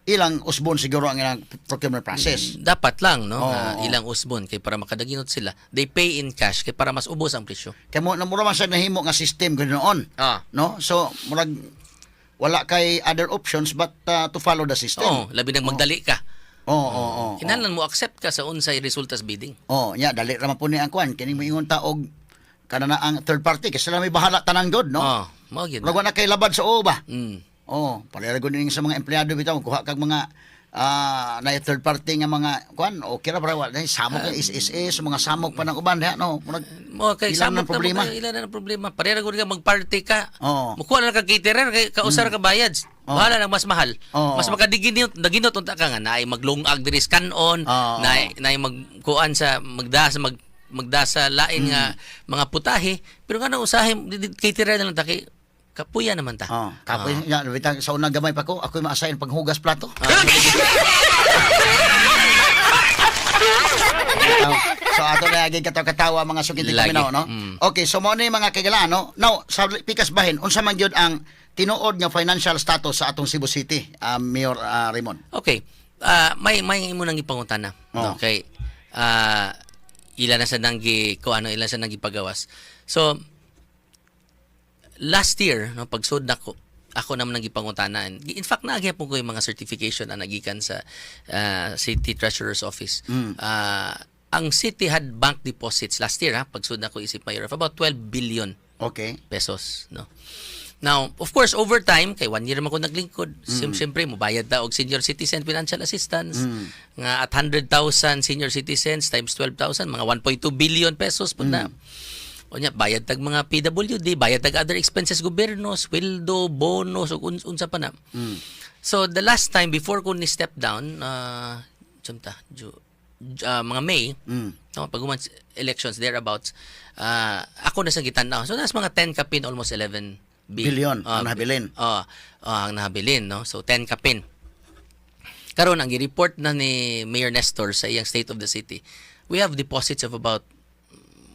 [SPEAKER 2] ilang usbon siguro ang ilang procurement process.
[SPEAKER 3] Dapat lang no
[SPEAKER 2] Oo.
[SPEAKER 3] ilang usbon kay para makadaginot sila. They pay in cash kay para mas ubos ang presyo.
[SPEAKER 2] Kay mo na mura man sa nahimo nga system ganoon. No? So murag wala kay other options but to follow the system.
[SPEAKER 3] Labi nang magdali ka.
[SPEAKER 2] Oo.
[SPEAKER 3] Kinahanglan mo accept ka sa unsay resultas bidding.
[SPEAKER 2] Nya dali ra man po ni ang kwan kini moingon ta og kana na ang third party kasi sila may bahala tanang god no.
[SPEAKER 3] Mao gyud.
[SPEAKER 2] Murag wa na kay labad sa uba. Pareha gud ning sa mga empleyado bitaw kuha kag mga na third party nga mga kwan okay ra para wala samok is mga samok pa ng uban diha no. Murag
[SPEAKER 3] Mo kay
[SPEAKER 2] ilan
[SPEAKER 3] samot
[SPEAKER 2] ang problema.
[SPEAKER 3] Ilan na problema. Pareha gud ka magparty ka.
[SPEAKER 2] Oo.
[SPEAKER 3] Mukuha na ka caterer kay kausar ka bayad. Bahala lang mas mahal.
[SPEAKER 2] Oo.
[SPEAKER 3] Mas makadiginot naginot unta ka nga naay maglungag diri kanon,
[SPEAKER 2] Oo.
[SPEAKER 3] naay magkuan sa magdasa lain nga mga putahe, pero nga usahay caterer na lang ta kay kapuya naman ta.
[SPEAKER 2] Kapoy nya bitang sa unang gamay pa ko ako ma-assign paghugas plato. So ato na agay katawa mga sugid
[SPEAKER 3] Lagi.
[SPEAKER 2] kami no. Okay, so mo ni mga kagala no. Now sa pikas bahin unsa man gyud ang tinuod nga financial status sa atong Cebu City, Mayor Raymond.
[SPEAKER 3] Okay. May imo nang ipangutana. No? Okay. Ilan na sa nanggi ilan sa nanggi pagawas. So last year, no, pagsud nako, ako naman nang ipangutanan. In fact, naagihapon ko yung mga certification na nagikan sa City Treasurer's Office. Ang city had bank deposits last year, pagsud nako isip mayor, of about 12 billion pesos. No? Now, of course, over time, kay 1 year man ko naglingkod, siyempre, mubayad ta og senior citizen financial assistance. Nga at 100,000 senior citizens times 12,000, mga 1.2 billion pesos po na. O nya bayad tag mga PWD, bayad tag other expenses gobyerno, sweldo, bonus ug unsa pa na. So the last time before ko ni step down, mga May, no, pag human elections thereabouts, ako na sa gitan-aw. So nas mga 10 kapin, almost 11
[SPEAKER 2] Billion ang nabilin.
[SPEAKER 3] Ang nabilin, no. So 10 kapin. Karon ang gi-report na ni Mayor Nestor sa iyang State of the City, we have deposits of about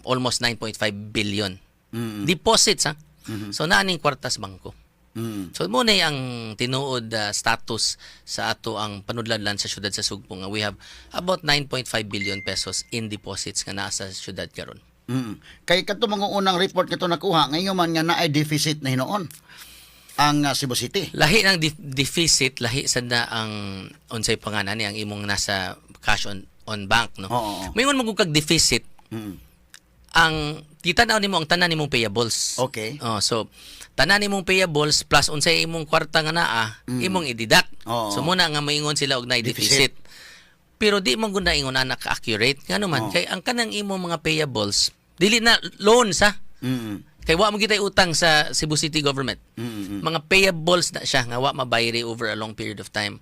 [SPEAKER 3] almost 9.5 billion. Deposits, ha? So naaning kwartas bangko. So mo na ang tinuod status sa ato ang panudlanlan sa syudad sa Sugbo nga we have about 9.5 billion pesos in deposits nga naa sa syudad karon.
[SPEAKER 2] Kay kato mga unang report nito nakuha, ngayon man nga naay deficit na hinoon ang Cebu City.
[SPEAKER 3] Lahi ng deficit, lahi sad na ang unsay panganan ni ang imong nasa cash on bank, no. Mayingon mo kag deficit. Ang titanaw nimo ang tanan nimong payables.
[SPEAKER 2] Okay.
[SPEAKER 3] So tanan nimong payables plus unsay imong kwarta nga naa, imong i-deduct. So muna nga maingon sila og naay deficit. Pero di man gud na ingon anak accurate ngano man kay ang kanang imong mga payables dili na loans, ha. Kay wa mo gitay utang sa Cebu City government. Mga payables na siya nga wa mabayri over a long period of time.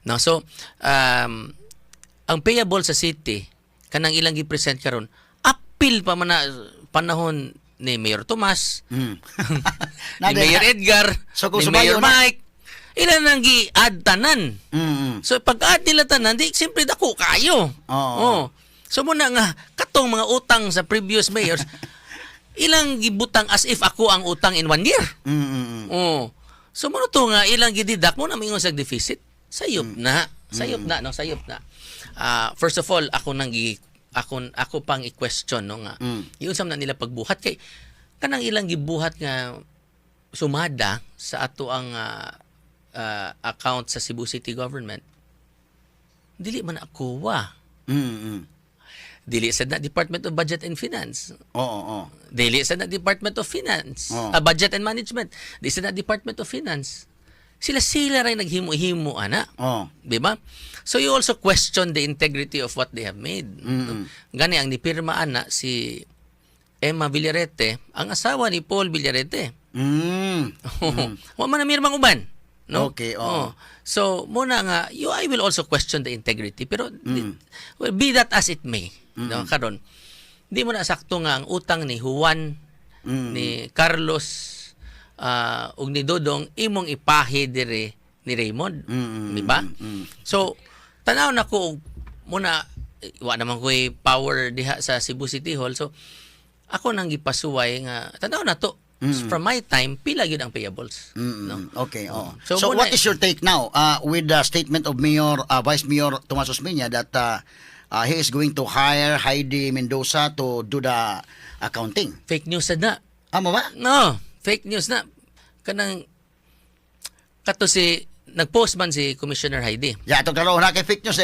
[SPEAKER 3] No, so ang payable sa city kanang ilang gi-present karon apil pa man na panahon ni Mayor Tomas, ni Mayor Edgar,
[SPEAKER 2] So,
[SPEAKER 3] ni Mayor Mike. Ilan nang gi-add tanan. So pag-add nila tanan, di siyempre dako kayo. So muna nga katong mga utang sa previous mayors ilang gibutang as if ako ang utang in 1 year. So mo to nga ilang gididak mo na mingon sa deficit. Sayop na. Sayop na, no, sayop na. First of all, ako pang i-question, no, nga. Yun sa na nila pagbuhat kay kanang ilang gibuhat nga sumada sa ato ang account sa Cebu City government. Dili man ako Dili sa na Department of Budget and Finance. Dili sa na Department of Finance. Budget and Management. Dili sa na Department of Finance. Sila rin naghimo-himo, ana. Di ba? So you also question the integrity of what they have made. Gani ang nipirmaan na si Emma Villarete, ang asawa ni Paul Villarete. Wa man na mirmang uban. No?
[SPEAKER 2] Okay,
[SPEAKER 3] So, muna nga, I will also question the integrity. Pero, well, be that as it may. No? Karon, di mo na sakto nga ang utang ni Juan, ni Carlos, ug ni Dodong, imong ipahi dire ni Raymond. Di ba? So, tanaw na ko, muna, wa naman ko'y power diha sa Cebu City Hall. So, ako nang gipasuway nga, tanaw na to, from my time, pila yun ang payables. No?
[SPEAKER 2] Okay. So what is your take now with the statement of Mayor, Vice Mayor Tomas Osmeña that he is going to hire Heidi Mendoza to do the accounting?
[SPEAKER 3] Fake news na.
[SPEAKER 2] Amo ba?
[SPEAKER 3] No, fake news na. Kanang kato nag-post man si Commissioner Heidi.
[SPEAKER 2] Yeah, itong karoon na kay fake news.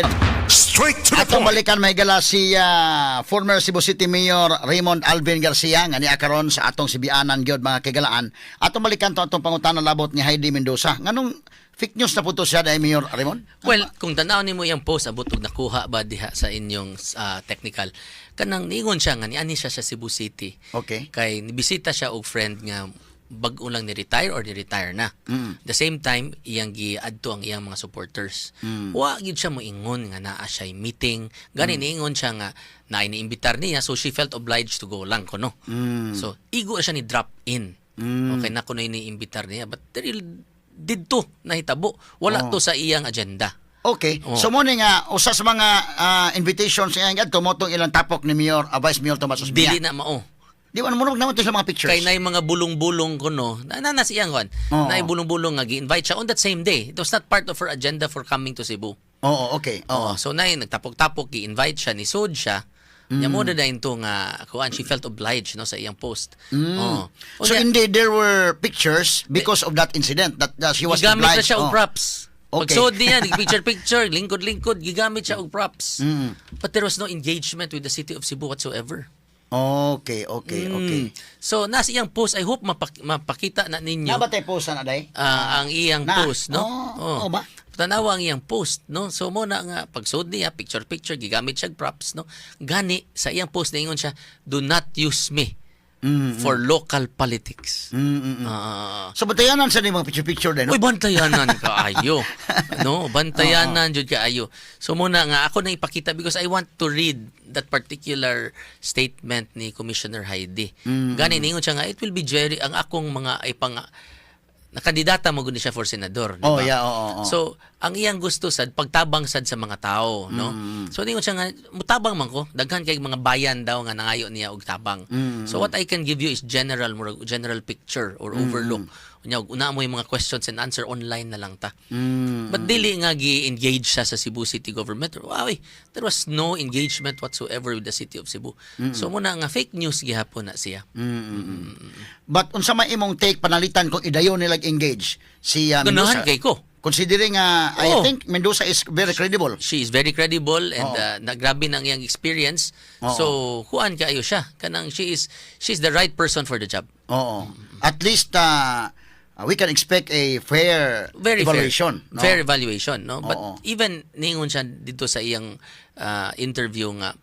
[SPEAKER 1] Straight to the
[SPEAKER 2] Atong
[SPEAKER 1] point.
[SPEAKER 2] balikan may gala si former Cebu City Mayor Raymond Alvin Garcia nga niya karon sa atong sibianan gyud mga kagalaan. Atong balikan to atong pangutana labot ni Heidi Mendoza. Nganong fake news na po to siya dahil Mayor Raymond?
[SPEAKER 3] Well, kung tanaw nimo yung post abot og nakuha ba diha sa inyong technical, kanang niingon siya nga niani siya sa Cebu City.
[SPEAKER 2] Okay.
[SPEAKER 3] Kay nibisita siya og friend nga bag-o lang ni-retire or ni-retire na. The same time, iyang gi-adto ang iyang mga supporters. Wa gid siya moingon nga naa siya meeting. Gani niingon siya nga na iniimbitar niya, so she felt obliged to go lang kuno. So, igo siya ni drop in. Okay, na kuno iniimbitar niya. But didto nahitabo. Wala to sa iyang agenda.
[SPEAKER 2] Okay. So mo ni nga usa sa mga invitations nga adto motong ilang tapok ni Mayor Vice Mayor Tomas Osmeña.
[SPEAKER 3] Dili na mao.
[SPEAKER 2] Di man mo naman to sa mga pictures.
[SPEAKER 3] Kay nay mga bulong-bulong kuno. Na siyang kon. Nay bulong-bulong nga gi-invite siya on that same day. It was not part of her agenda for coming to Cebu.
[SPEAKER 2] Okay.
[SPEAKER 3] So nay nagtapok-tapok gi-invite siya ni Sod siya. Nya mo na into nga kuan she felt obliged no sa iyang post.
[SPEAKER 2] So indeed there were pictures because of that incident that she was
[SPEAKER 3] gigamit
[SPEAKER 2] obliged.
[SPEAKER 3] na siya og props.
[SPEAKER 2] Okay.
[SPEAKER 3] Pag Sod niya, picture, lingkod-lingkod, gigamit siya og props. But there was no engagement with the city of Cebu whatsoever.
[SPEAKER 2] Okay.
[SPEAKER 3] So nasa iyang post, I hope mapakita na ninyo.
[SPEAKER 2] Nabatay post na day?
[SPEAKER 3] Ang iyang post, no?
[SPEAKER 2] Ba?
[SPEAKER 3] Tanawa ang iyang post, no? So mo na nga pagsud niya, picture, gigamit siya og props, no? Gani sa iyang post niingon siya, do not use me for local politics.
[SPEAKER 2] So batayanan sa mga picture din, no?
[SPEAKER 3] Uy, bantayanan kaayo. No, bantayanan jud kaayo. So muna nga ako nang ipakita because I want to read that particular statement ni Commissioner Heidi. Gani ningon siya nga it will be very ang akong mga ipang nakandidata mo gud siya for senador, di
[SPEAKER 2] Oh,
[SPEAKER 3] ba?
[SPEAKER 2] yeah, oo.
[SPEAKER 3] So, ang iyang gusto sad pagtabang sad sa mga tao, no? So ningon siya nga mutabang man ko, daghan kay mga bayan daw nga nangayo niya og tabang. So what I can give you is general picture or overlook. Unya una mo yung mga questions and answer online na lang ta. But dili nga gi-engage siya sa Cebu City Government. Wow, there was no engagement whatsoever with the City of Cebu. So muna nga fake news gihapon na siya.
[SPEAKER 2] But unsa may imong take panalitan kung idayon nila engage si
[SPEAKER 3] Ganahan
[SPEAKER 2] Mendoza?
[SPEAKER 3] kay ko.
[SPEAKER 2] Considering I
[SPEAKER 3] Oo.
[SPEAKER 2] think Mendoza is very credible.
[SPEAKER 3] She is very credible and nagrabe nang iyang experience. So kuan kaayo siya kanang she's the right person for the job.
[SPEAKER 2] Oo. At least we can expect a fair
[SPEAKER 3] Very
[SPEAKER 2] evaluation.
[SPEAKER 3] fair.
[SPEAKER 2] No?
[SPEAKER 3] Fair evaluation, no? But
[SPEAKER 2] Oo.
[SPEAKER 3] even ningon siya dito sa iyang interview nga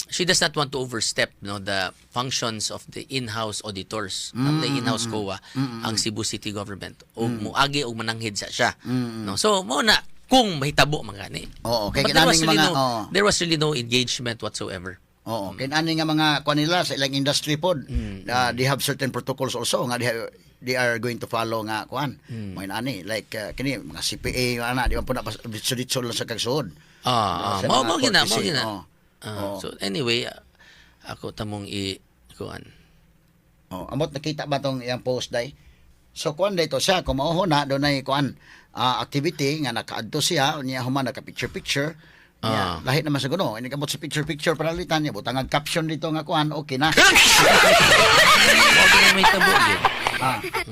[SPEAKER 3] she does not want to overstep the functions of the in-house auditors ng the in-house COA ang Cebu City Government o muagi og mananghid sa siya, no? So mo na kung mahitabo man gani.
[SPEAKER 2] Oo, kay
[SPEAKER 3] But there was,
[SPEAKER 2] kinaming
[SPEAKER 3] really
[SPEAKER 2] mga
[SPEAKER 3] there was really no engagement whatsoever.
[SPEAKER 2] Oo, kinani nga mga kuan nila sa ilang industry pod, they have certain protocols also nga they are going to follow nga kuan. Mo ani like kini mga CPA ana di man po na ditso lang sa kagsuod. Sa
[SPEAKER 3] Mao
[SPEAKER 2] mga
[SPEAKER 3] gina.
[SPEAKER 2] courtesy, oo. Oo.
[SPEAKER 3] So anyway, ako tamong kuan.
[SPEAKER 2] Amot nakita ba tong iyang post day? So kuan dito siya kung mao na do nay kuan activity nga nakaadto siya unya human naka picture. Yeah, lahi naman sa guno. Ini kabot sa picture panalitan niya butang ang caption dito nga kuan okay na.
[SPEAKER 3] Wag na may tabo gyud.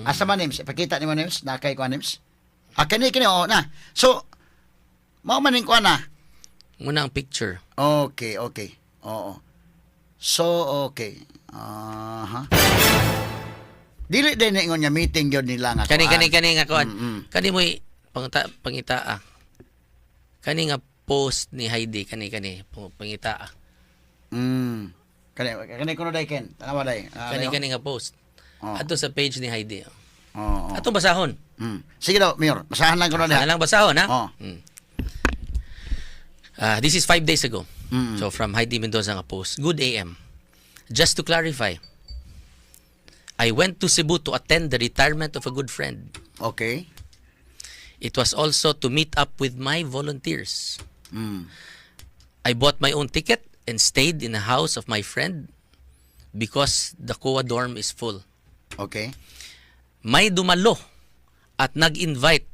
[SPEAKER 2] Asa man names? Pakita ni mo names na kay kuan names. Kani na. So mao man ning kuan na.
[SPEAKER 3] Muna ang picture.
[SPEAKER 2] Okay. Oo. So, okay. Dili din ingon niya meeting yun nila nga.
[SPEAKER 3] Kani nga kuan. Kani mo pangita. Kani nga post ni Heidi kani pangita.
[SPEAKER 2] Kani kuno day Ken. Tanawa day.
[SPEAKER 3] Kani nga post. Ato sa page ni Heidi.
[SPEAKER 2] Oo.
[SPEAKER 3] Ato basahon.
[SPEAKER 2] Sige daw, Mayor. Basahan lang kuno
[SPEAKER 3] Ano
[SPEAKER 2] diha.
[SPEAKER 3] lang basahon ha?
[SPEAKER 2] Oo.
[SPEAKER 3] This is 5 days ago. So from Heidi Mendoza nga post. Good AM. Just to clarify, I went to Cebu to attend the retirement of a good friend.
[SPEAKER 2] Okay.
[SPEAKER 3] It was also to meet up with my volunteers. I bought my own ticket and stayed in the house of my friend because the COA dorm is full.
[SPEAKER 2] Okay.
[SPEAKER 3] May dumalo at nag-invite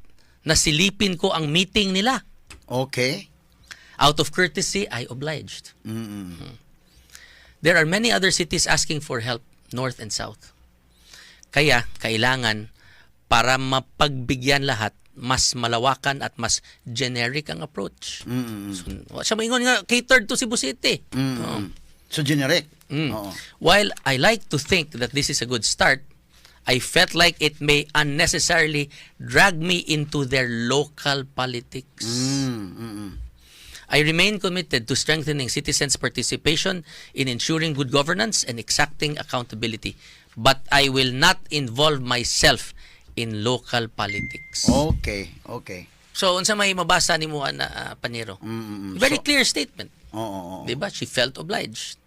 [SPEAKER 3] na silipin ko ang meeting nila.
[SPEAKER 2] Okay.
[SPEAKER 3] Out of courtesy, I obliged. There are many other cities asking for help, north and south. Kaya, kailangan, para mapagbigyan lahat, mas malawakan at mas generic ang approach. So, siya maingon nga, catered to Cebu City.
[SPEAKER 2] So generic. Oo.
[SPEAKER 3] While I like to think that this is a good start, I felt like it may unnecessarily drag me into their local politics. I remain committed to strengthening citizens' participation in ensuring good governance and exacting accountability. But I will not involve myself in local politics.
[SPEAKER 2] Okay.
[SPEAKER 3] So, unsa may mabasa ni mo na Panero? Very clear statement.
[SPEAKER 2] Oo.
[SPEAKER 3] Diba? She felt obliged.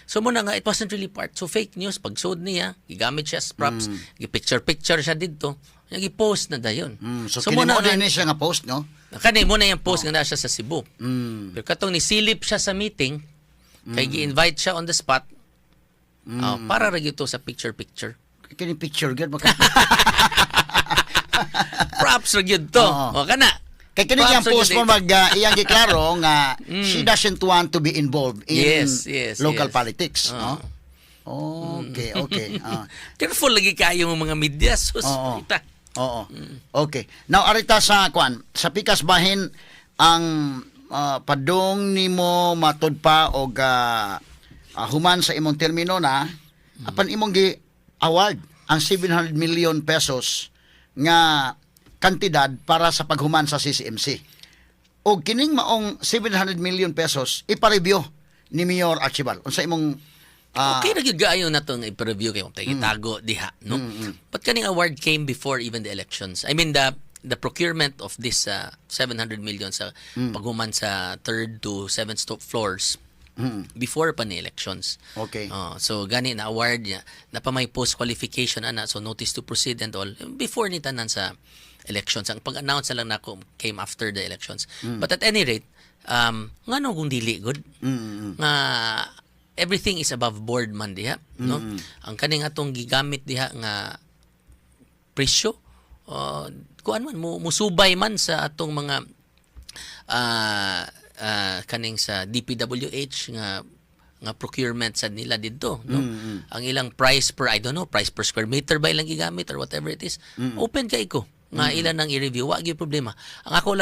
[SPEAKER 3] So muna nga, it wasn't really part. So fake news, pag-sod niya, gigamit siya as props, picture siya dito, i-post na dayon.
[SPEAKER 2] So muna din siya nga post, no?
[SPEAKER 3] Kani muna yung post nga na siya sa Cebu. Pero katong nisilip siya sa meeting, kay gi-invite siya on the spot, para ra gyud to sa picture.
[SPEAKER 2] Kini picture gyud maka.
[SPEAKER 3] Props ra gyud to. O kana.
[SPEAKER 2] Kay kini yang post mo iyang giklaro nga she doesn't want to be involved in local politics, no? Okay.
[SPEAKER 3] Careful lagi kayo mga media sus.
[SPEAKER 2] Oo. Okay. Now arita sa kwan, sa pikas bahin ang padung nimo matud pa og human sa imong termino na apan imong gi award ang 700 million pesos nga kantidad para sa paghuman sa CCMC. Og kining maong 700 million pesos ipa-review ni Mayor Archibald. Unsa imong
[SPEAKER 3] Okay ra gyud gaayo na tong i-review kay kung tago diha, no? But kaning award came before even the elections. I mean the procurement of this 700 million sa paghuman sa 3rd to 7th floors before pa ni elections.
[SPEAKER 2] Okay.
[SPEAKER 3] So gani na award niya na pa may post qualification ana, so notice to proceed and all before ni tanan sa elections. Ang pag-announce na lang nako came after the elections. But at any rate, ngano kung dili good? Nga everything is above board man diha, no? Ang kaning atong gigamit diha nga presyo kuan man musubay man sa atong mga kaning sa DPWH nga procurement sa nila didto, no? Ang ilang price per price per square meter ba ilang gigamit or whatever it is, open kay ko nga ilan nang i-review, wa gyud problema. Ang ako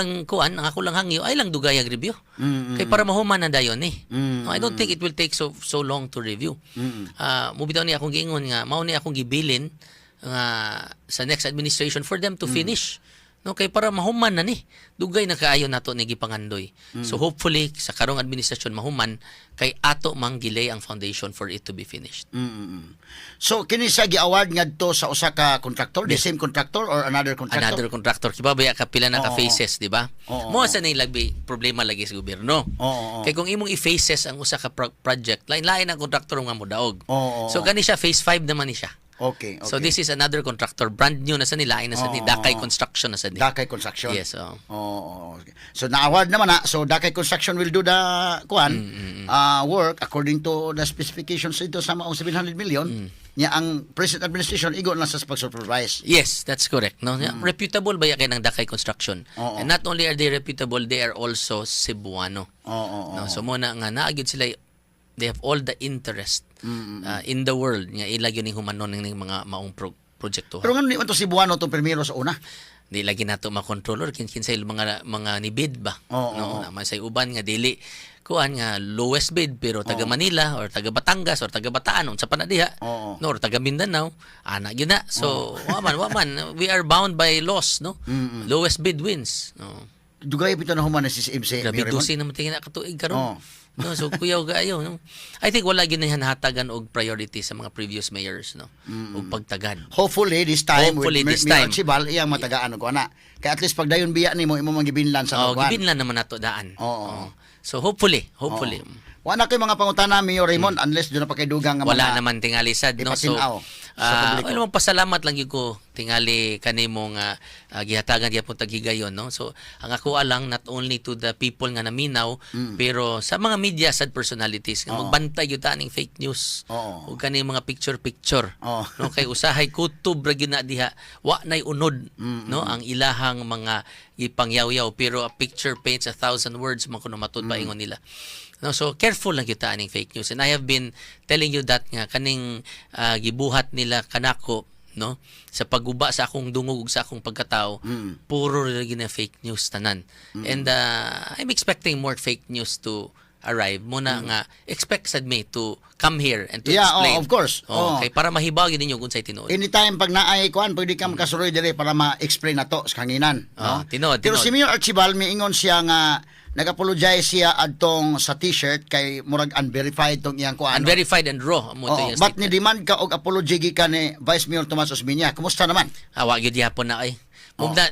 [SPEAKER 3] lang hangyo ay lang dugay ang review. Kay para mahuman na dayon I don't think it will take so long to review. Mo bitaw ni akong giingon nga mao ni akong gibilin nga sa next administration for them to finish. No, kay para mahuman na ni dugay na kaayo nato ni gipangandoy. So hopefully sa karong administrasyon mahuman kay ato mang gilay ang foundation for it to be finished.
[SPEAKER 2] So kini sa gi-award ngadto sa usa ka contractor, the same contractor or another contractor?
[SPEAKER 3] Another contractor. Kibabaya ka pila na ka faces, di ba? Mo sa nay lagbi problema lagi sa gobyerno. Kay kung imong i-faces ang usa ka project, lain-lain ang contractor nga modaog. So kani siya phase 5 naman ni siya.
[SPEAKER 2] Okay.
[SPEAKER 3] So this is another contractor, brand new na sa nila, na sa ni Dakay Construction na sa ni.
[SPEAKER 2] Dakay Construction.
[SPEAKER 3] Yes,
[SPEAKER 2] Okay. So na-award naman na. So Dakay Construction will do the work according to the specifications ito sa maong 700 million. Nya ang present administration igo na sa pag-supervise.
[SPEAKER 3] Yes, that's correct. No, reputable ba ya kay ng Dakay Construction? And not only are they reputable, they are also Cebuano. No, so muna nga naagid sila, they have all the interest in the world nga ilag yun yung humanon ng mga maong proyekto.
[SPEAKER 2] Pero nga naman ito Cebuano itong primero sa una.
[SPEAKER 3] Di lagi nato makontrolor kinsay mga nibid ba. Naman say uban nga dili kuan nga lowest bid pero taga Manila or taga Batangas or taga Bataan unsa pa na diha. No, or taga Mindanao ana gyud na. So wa man we are bound by laws, no. Lowest bid wins. No.
[SPEAKER 2] Dugay bitaw na human na si MC.
[SPEAKER 3] Grabe dusin naman tingin na katuig karon. No, so kuyaw gaayo, no. I think wala gyud na hatagan og priority sa mga previous mayors, no. Og pagtagad.
[SPEAKER 2] Hopefully this time
[SPEAKER 3] this time
[SPEAKER 2] Archibald iyang matagaan ko ana. Kay at least pag dayon biya nimo imo mangibinlan sa kuan.
[SPEAKER 3] Gibinlan naman nato daan. So hopefully.
[SPEAKER 2] Wala kay mga pangutana Mayor Raymond unless doon na pa kay dugang nga
[SPEAKER 3] wala naman tingali sad, no. So alam mo pasalamat lang gyud ko tingali kanimo nga gihatagan gyapon taghigayon, no. So ang ako lang not only to the people nga naminaw pero sa mga media sad personalities nga magbantay gyud taning fake news ug kani mga picture no, kay usahay kutob ra gyud na diha wa nay unod, no, ang ilahang mga ipangyaw-yaw pero a picture paints 1,000 words man kuno matud pa ingon nila. No, so careful lang kita aning fake news, and I have been telling you that nga kaning gibuhat nila kanako, no, sa pagguba sa akong dungog ug sa akong pagkatao puro lagi na fake news tanan. And I'm expecting more fake news to arrive muna nga expect sad me to come here and to explain.
[SPEAKER 2] Of course.
[SPEAKER 3] Okay, para mahibaw gyud ninyo kung say tinuod.
[SPEAKER 2] Anytime pag naay kuan pwede ka makasuroy dire para ma-explain nato sa kanginan, no.
[SPEAKER 3] Tinuod.
[SPEAKER 2] Pero si Mayor Archibald miingon siya nga nag-apologize siya adtong sa t-shirt kay murag unverified tong iyang kuan.
[SPEAKER 3] Unverified and raw mo to yung
[SPEAKER 2] but ni demand ka og apology gikan ni Vice Mayor Tomas Osmeña. Kumusta naman?
[SPEAKER 3] Wa gyud yapon na ay.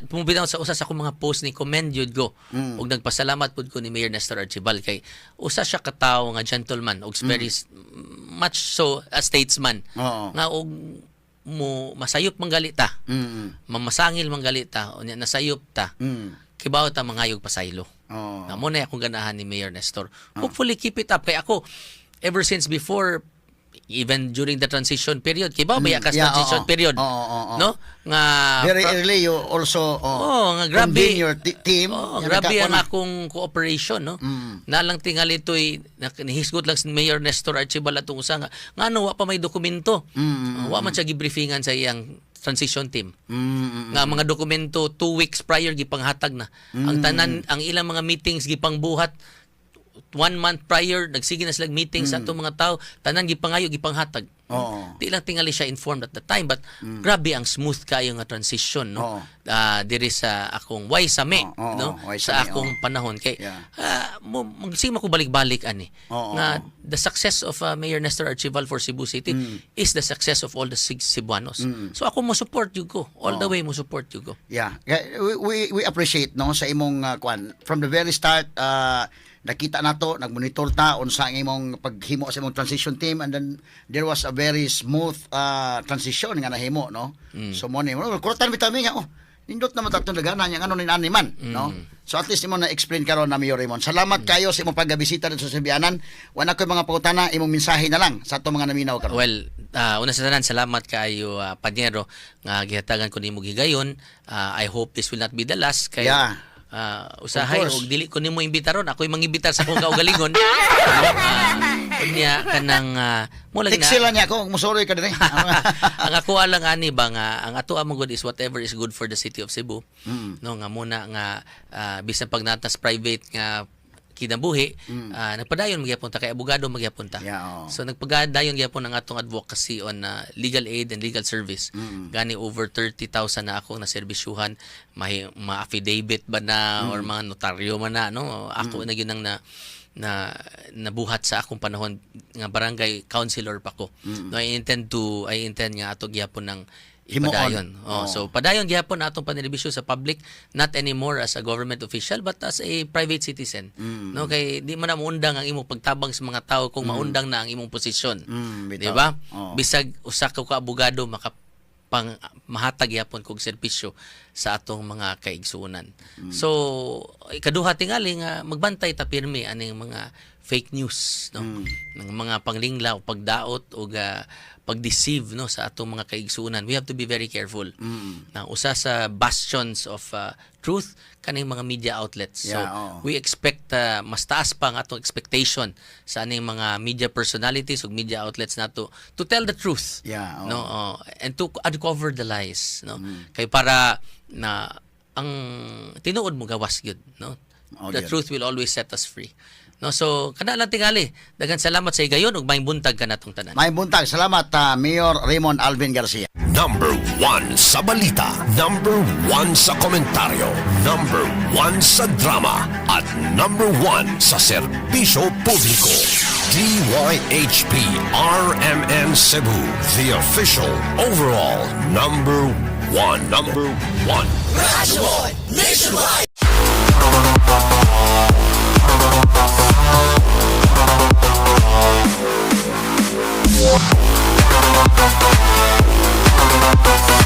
[SPEAKER 3] Pumubitaw sa usa sa akong mga post ni commend yun ko ug nagpasalamat pud ko ni Mayor Nestor Archibald kay usa siya katawo nga gentleman ug very much so a statesman nga og mo masayop manggalita mamasangil manggalita unya nasayop ta kibaw ta mangayog pasaylo. Namo na akong ganahan ni Mayor Nestor. Hopefully keep it up kay ako ever since before even during the transition period kibaw ba ka transition period no nga
[SPEAKER 2] very early you also
[SPEAKER 3] nga grabe
[SPEAKER 2] your team
[SPEAKER 3] grabe ang akong cooperation, no. Na lang tingali ito'y nahisgot lang si Mayor Nestor Archibald atong usa nga ngano wa pa may dokumento wa man siya gibriefingan sa iyang transition team nga mga dokumento 2 weeks prior gipanghatag na ang tanan ang ilang mga meetings gipangbuhat 1 month prior nagsige na sila meeting sa atong mga tao, tanan gipangayo gipanghatag.
[SPEAKER 2] Oo.
[SPEAKER 3] Di lang tingali siya informed at the time, but grabe ang smooth kayo nga transition, no? Diri sa akong way sami,
[SPEAKER 2] Oo,
[SPEAKER 3] no?
[SPEAKER 2] way
[SPEAKER 3] Sa
[SPEAKER 2] sami,
[SPEAKER 3] akong panahon kay
[SPEAKER 2] Yeah.
[SPEAKER 3] sige ko balik-balik ani
[SPEAKER 2] Oo,
[SPEAKER 3] nga the success of Mayor Nestor Archival for Cebu City is the success of all the Cebuanos. So ako mo support you ko, all the way mo support you ko.
[SPEAKER 2] Yeah. We appreciate no sa imong kwan from the very start nakita nato nagmonitor ta unsa ang imong paghimo sa imong transition team, and then there was a very smooth transition nga nahimo no. So mo ni kurutan bitami nga nindot naman tatong dagana yang ano ni animan no. So at least imo na explain karon na Mayor Raymond. Salamat kayo sa imong pagbisita dito sa Sibianan. Wala koy mga pangutana, imong mensahe na lang sa atong mga naminaw karon.
[SPEAKER 3] Well, una sa tanan, salamat kayo Panyero nga gihatagan ko nimo gigayon. I hope this will not be the last kay
[SPEAKER 2] Yeah.
[SPEAKER 3] usahay
[SPEAKER 2] Of course.
[SPEAKER 3] og dili ko nimo imbitaron, ako'y mangibitar sa akong kaugalingon. Unya kanang mo lang
[SPEAKER 2] Text sila niya ako, musuroy ka dire.
[SPEAKER 3] ang ako lang ani ba nga ang ato among good is whatever is good for the city of Cebu. No nga muna nga bisan pag natas private nga kinabuhi, nagpadayon magyapon ta kay abogado magyapon ta.
[SPEAKER 2] Yeah, oo.
[SPEAKER 3] So nagpagadayon gyapon ang atong advocacy on legal aid and legal service. Gani over 30,000 na ako na serbisyuhan, may affidavit ba na or mga notaryo man na no. Ako na gyud ang nabuhat sa akong panahon nga barangay councilor pa ko. No, I intend nga ato gyapon ng
[SPEAKER 2] Himuon.
[SPEAKER 3] padayon.
[SPEAKER 2] Oo.
[SPEAKER 3] So padayon gyapon na atong panelebisyon sa public, not anymore as a government official but as a private citizen. No, kay di man na maundang ang imong pagtabang sa mga tao kung maundang na ang imong posisyon. Di
[SPEAKER 2] Bitaw.
[SPEAKER 3] ba?
[SPEAKER 2] Oo.
[SPEAKER 3] Bisag usa ka abogado mahatag yapon kog serbisyo sa atong mga kaigsuonan. So ikaduha tingali nga magbantay ta pirmi aning mga fake news no, ng mga panglinglaw, pagdaot o pag-deceive no sa atong mga kaigsuonan. We have to be very careful. Na usa sa bastions of truth kaning mga media outlets. So
[SPEAKER 2] Yeah, oo.
[SPEAKER 3] we expect mas taas pa ang atong expectation sa aning mga media personalities ug media outlets nato to tell the truth.
[SPEAKER 2] Yeah, oo.
[SPEAKER 3] No, and to uncover the lies, no. Kay para na ang tinuod mo gawas gyud, no.
[SPEAKER 2] Oh,
[SPEAKER 3] The
[SPEAKER 2] gyud.
[SPEAKER 3] truth will always set us free. No, so kana lang tingali. Daghang salamat sa higayon ug maayong buntag kanatong tanan.
[SPEAKER 2] May buntag. Salamat Mayor Raymond Alvin Garcia.
[SPEAKER 1] Number 1 sa balita. Number 1 sa komentaryo. Number 1 sa drama. At number 1 sa serbisyo publiko. DYHP RMN Cebu. The official overall number 1. Number 1.
[SPEAKER 4] Nationwide, nationwide.